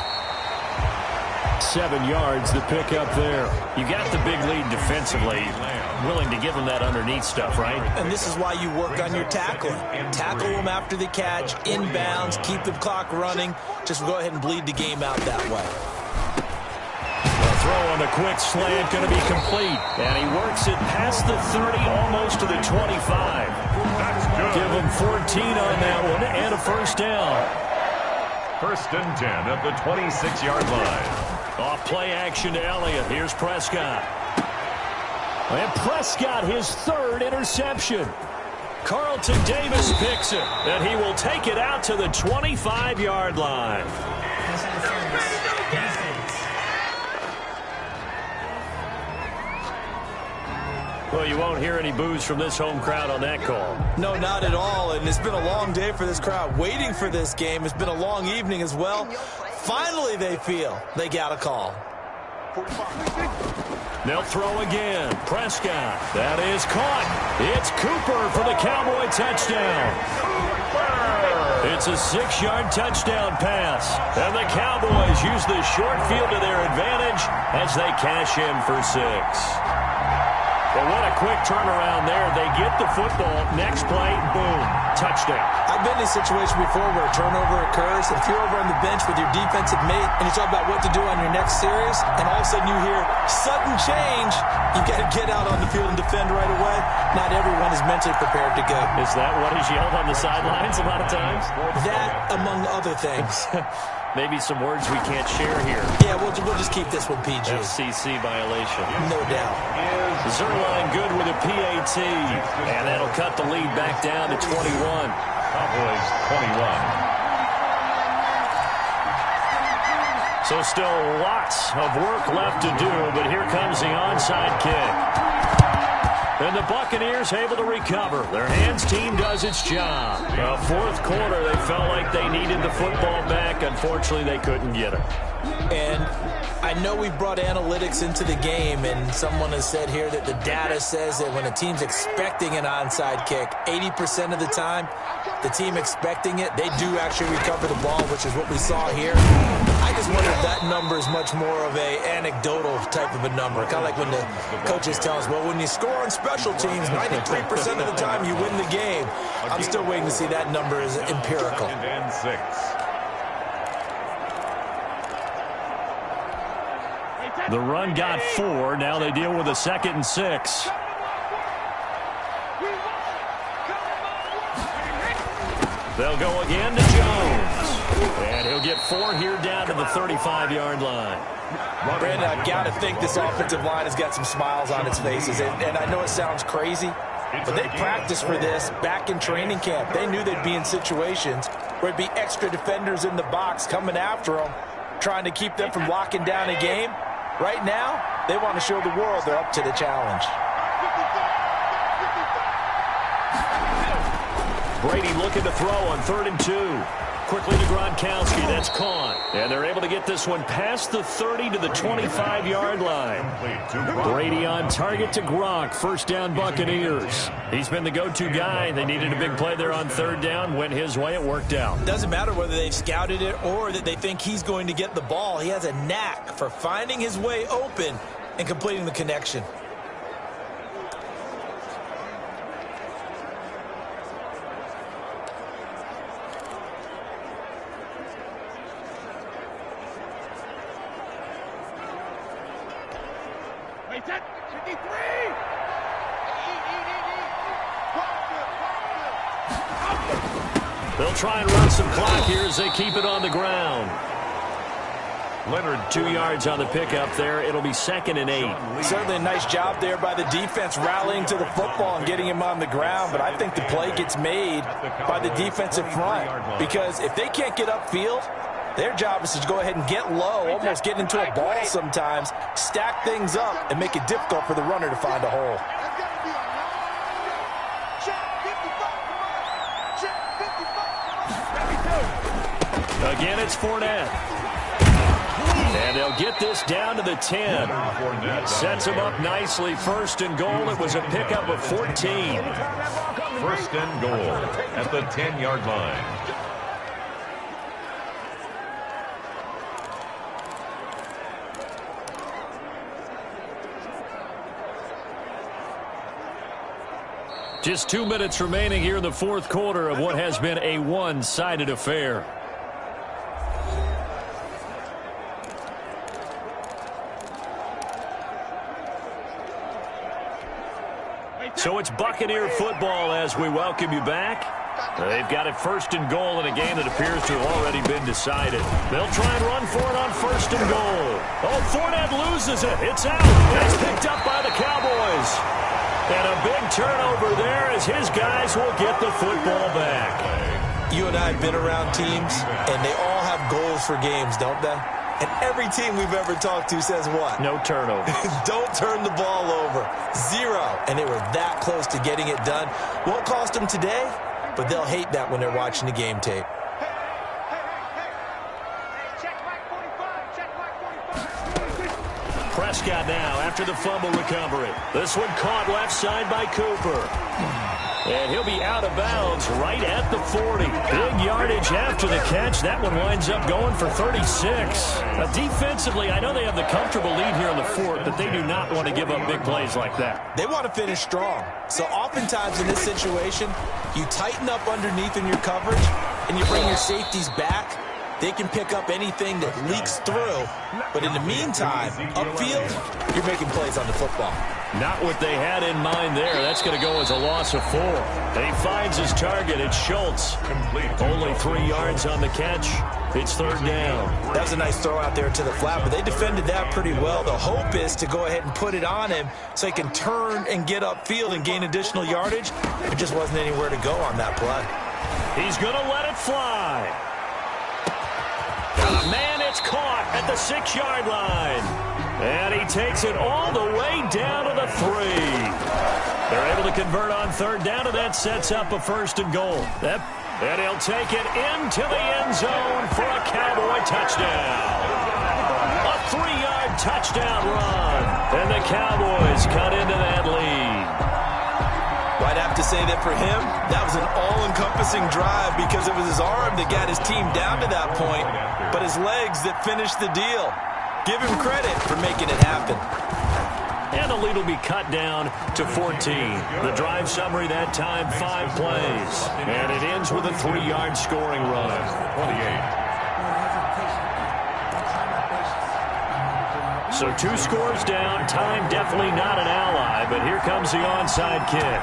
B: 7 yards, the pickup there. You got the big lead defensively. Willing to give them that underneath stuff, right?
C: And this is why you work on your tackling. Tackle them after the catch, inbounds, keep the clock running. Just go ahead and bleed the game out that way.
B: The throw on the quick slant going to be complete. And he works it past the 30, almost to the 25.
A: That's good.
B: Give him 14 on that one and a first down.
A: 1st and 10 at the 26-yard line.
B: Off play action to Elliott. Here's Prescott. And Prescott, his 3rd interception. Carlton Davis picks it, and he will take it out to the 25-yard line. Well, you won't hear any boos from this home crowd on that call.
C: No, not at all, and it's been a long day for this crowd waiting for this game. It's been a long evening as well. Finally, they feel they got a call.
B: They'll throw again. Prescott. That is caught. It's Cooper for the Cowboy touchdown. It's a 6-yard touchdown pass. And the Cowboys use the short field to their advantage as they cash in for 6. Well, what a quick turnaround there. They get the football. Next play, boom, touchdown.
C: I've been in a situation before where a turnover occurs. If you're over on the bench with your defensive mate and you talk about what to do on your next series, and all of a sudden you hear sudden change, you got to get out on the field and defend right away. Not everyone is mentally prepared to go.
G: Is that what is yelled on the sidelines a lot of times?
C: That, among other things.
G: Maybe some words we can't share here.
C: Yeah, we'll just keep this one PG.
G: FCC violation.
C: No doubt.
B: Zerline good with a PAT. And that'll cut the lead back down to 21.
A: Cowboys 21.
B: So still lots of work left to do, but here comes the onside kick. And the Buccaneers able to recover. Their hands team does its job. The fourth quarter, they felt like they needed the football back. Unfortunately, they couldn't get it.
C: And I know we brought analytics into the game, and someone has said here that the data says that when a team's expecting an onside kick, 80% of the time, the team expecting it, they do actually recover the ball, which is what we saw here. I just wonder if that number is much more of a anecdotal type of a number. Kind of like when the coaches tell us, well, when you score on special teams, 93% of the time you win the game. I'm still waiting to see that number is empirical.
A: And 6.
B: The run got 4. Now they deal with a 2nd and 6. They'll go again to Jones. And he'll get 4 here down to the 35-yard line.
C: Brandon, I've got to think this offensive line has got some smiles on its faces. And I know it sounds crazy, but they practiced for this back in training camp. They knew they'd be in situations where it'd be extra defenders in the box coming after them, trying to keep them from locking down a game. Right now, they want to show the world they're up to the challenge.
B: Brady looking to throw on 3rd and 2. Quickly to Gronkowski. That's caught. And they're able to get this one past the 30 to the 25-yard line. Brady on target to Gronk. 1st down Buccaneers. He's been the go-to guy. They needed a big play there on 3rd down. Went his way. It worked out.
C: Doesn't matter whether they've scouted it or that they think he's going to get the ball. He has a knack for finding his way open and completing the connection.
B: They'll try and run some clock here as they keep it on the ground. Leonard 2 yards on the pickup there. It'll be 2nd and 8.
C: Certainly a nice job there by the defense rallying to the football and getting him on the ground. But I think the play gets made by the defensive front. Because if they can't get upfield, their job is to go ahead and get low, almost get into a ball sometimes, stack things up, and make it difficult for the runner to find a hole.
B: Again, it's Fournette. And they'll get this down to the 10. Sets him up nicely. 1st and goal. It was a pickup of 14.
A: 1st and goal at the 10-yard line.
B: Just 2 minutes remaining here in the 4th quarter of what has been a one-sided affair. So it's Buccaneer football as we welcome you back. They've got it 1st and goal in a game that appears to have already been decided. They'll try and run for it on 1st and goal. Oh, Fournette loses it. It's out. It's picked up by the Cowboys. And a big turnover there as his guys will get the football back.
C: You and I have been around teams, and they all have goals for games, don't they? And every team we've ever talked to says what?
B: No turnover.
C: Don't turn the ball over. 0. And they were that close to getting it done. Won't cost them today, but they'll hate that when they're watching the game tape.
B: Prescott now after the fumble recovery. This one caught left side by Cooper. And he'll be out of bounds right at the 40. Big yardage after the catch. That one winds up going for 36. Defensively, I know they have the comfortable lead here in the 4th, but they do not want to give up big plays like that.
C: They want to finish strong. So oftentimes in this situation, You tighten up underneath in your coverage, and you bring your safeties back. They can pick up anything that leaks through. But in the meantime, upfield, you're making plays on the football.
B: Not what they had in mind there. That's going to go as a loss of 4. And he finds his target. It's Schultz. Only 3 yards on the catch. It's 3rd down.
C: That was a nice throw out there to the flat, but they defended that pretty well. The hope is to go ahead and put it on him so he can turn and get upfield and gain additional yardage. There just wasn't anywhere to go on that play.
B: He's going to let it fly. Man, it's caught at the 6-yard line. And he takes it all the way down to the 3. They're able to convert on 3rd down, and that sets up a 1st and goal. And he'll take it into the end zone for a Cowboy touchdown. A 3-yard touchdown run. And the Cowboys cut into that lead.
C: I'd have to say that for him, that was an all-encompassing drive because it was his arm that got his team down to that point, but his legs that finished the deal. Give him credit for making it happen.
B: And the lead will be cut down to 14. The drive summary that time, 5 plays. And it ends with a 3-yard scoring run. 28. So 2 scores down. Time definitely not an ally, but here comes the onside kick.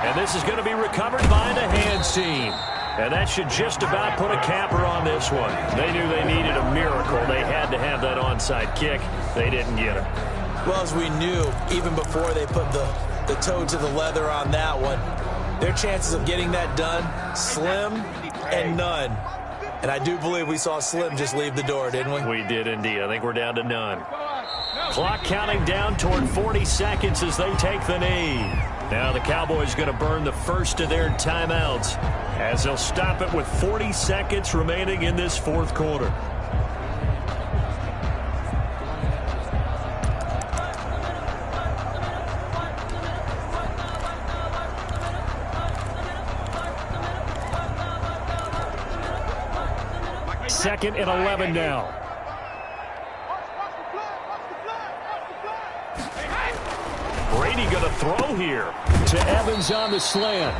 B: And this is going to be recovered by the hands team. And that should just about put a capper on this one. They knew they needed a miracle. They had to have that onside kick. They didn't get it.
C: Well, as we knew, even before they put the toe to the leather on that one, their chances of getting that done, slim and none. And I do believe we saw Slim just leave the door, didn't we?
B: We did indeed. I think we're down to none. Clock counting down toward 40 seconds as they take the knee. Now the Cowboys going to burn the first of their timeouts as they'll stop it with 40 seconds remaining in this 4th quarter. Second and 11 now. Brady going to throw here to Evans on the slant.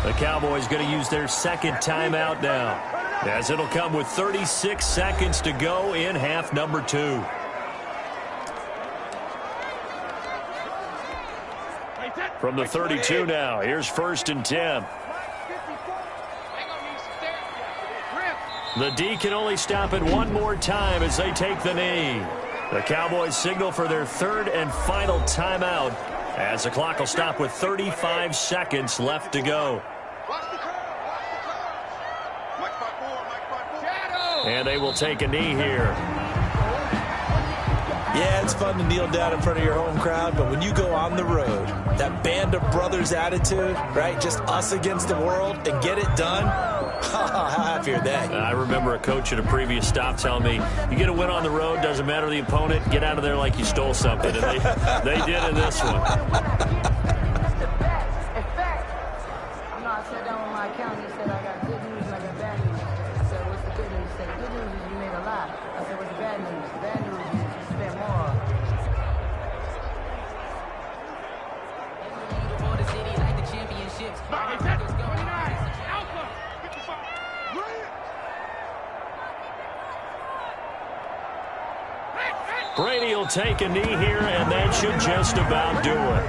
B: The Cowboys going to use their 2nd timeout now, as it'll come with 36 seconds to go in half number 2. From the 32 now, here's 1st and 10. The D can only stop it one more time as they take the knee. The Cowboys signal for their 3rd and final timeout as the clock will stop with 35 seconds left to go. And they will take a knee here.
C: Yeah, it's fun to kneel down in front of your home crowd, but when you go on the road, that band of brothers attitude, right, just us against the world, and get it done, how happy are they?
B: I remember a coach at a previous stop telling me, you get a win on the road, doesn't matter the opponent, get out of there like you stole something. And they did in this one.
H: I sat down with my accountant. He said, I got good news and I got bad news. I said, what's the good news? He said, the good news is you made a lot. I said, what's the bad news? The bad news is you spent more. For the city like the championships.
B: Brady will take a knee here, and that should just about do it.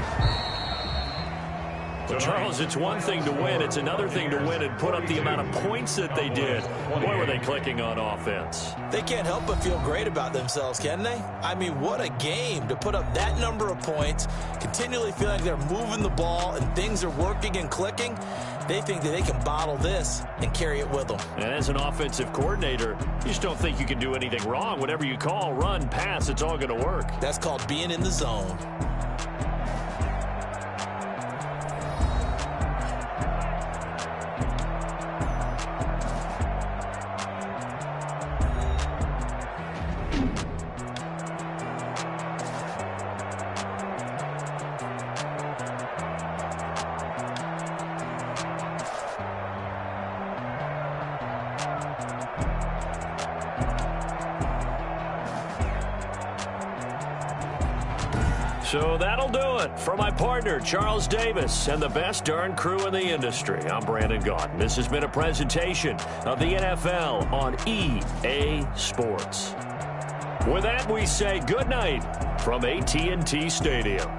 B: Well, Charles, it's one thing to win. It's another thing to win and put up the amount of points that they did. Boy, were they clicking on offense.
C: They can't help but feel great about themselves, can they? I mean, what a game to put up that number of points, continually feel like they're moving the ball and things are working and clicking. They think that they can bottle this and carry it with them.
B: And as an offensive coordinator, you just don't think you can do anything wrong. Whatever you call, run, pass, it's all going to work.
C: That's called being in the zone.
B: So that'll do it. For my partner, Charles Davis, and the best darn crew in the industry, I'm Brandon Gaudin. This has been a presentation of the NFL on EA Sports. With that, we say good night from AT&T Stadium.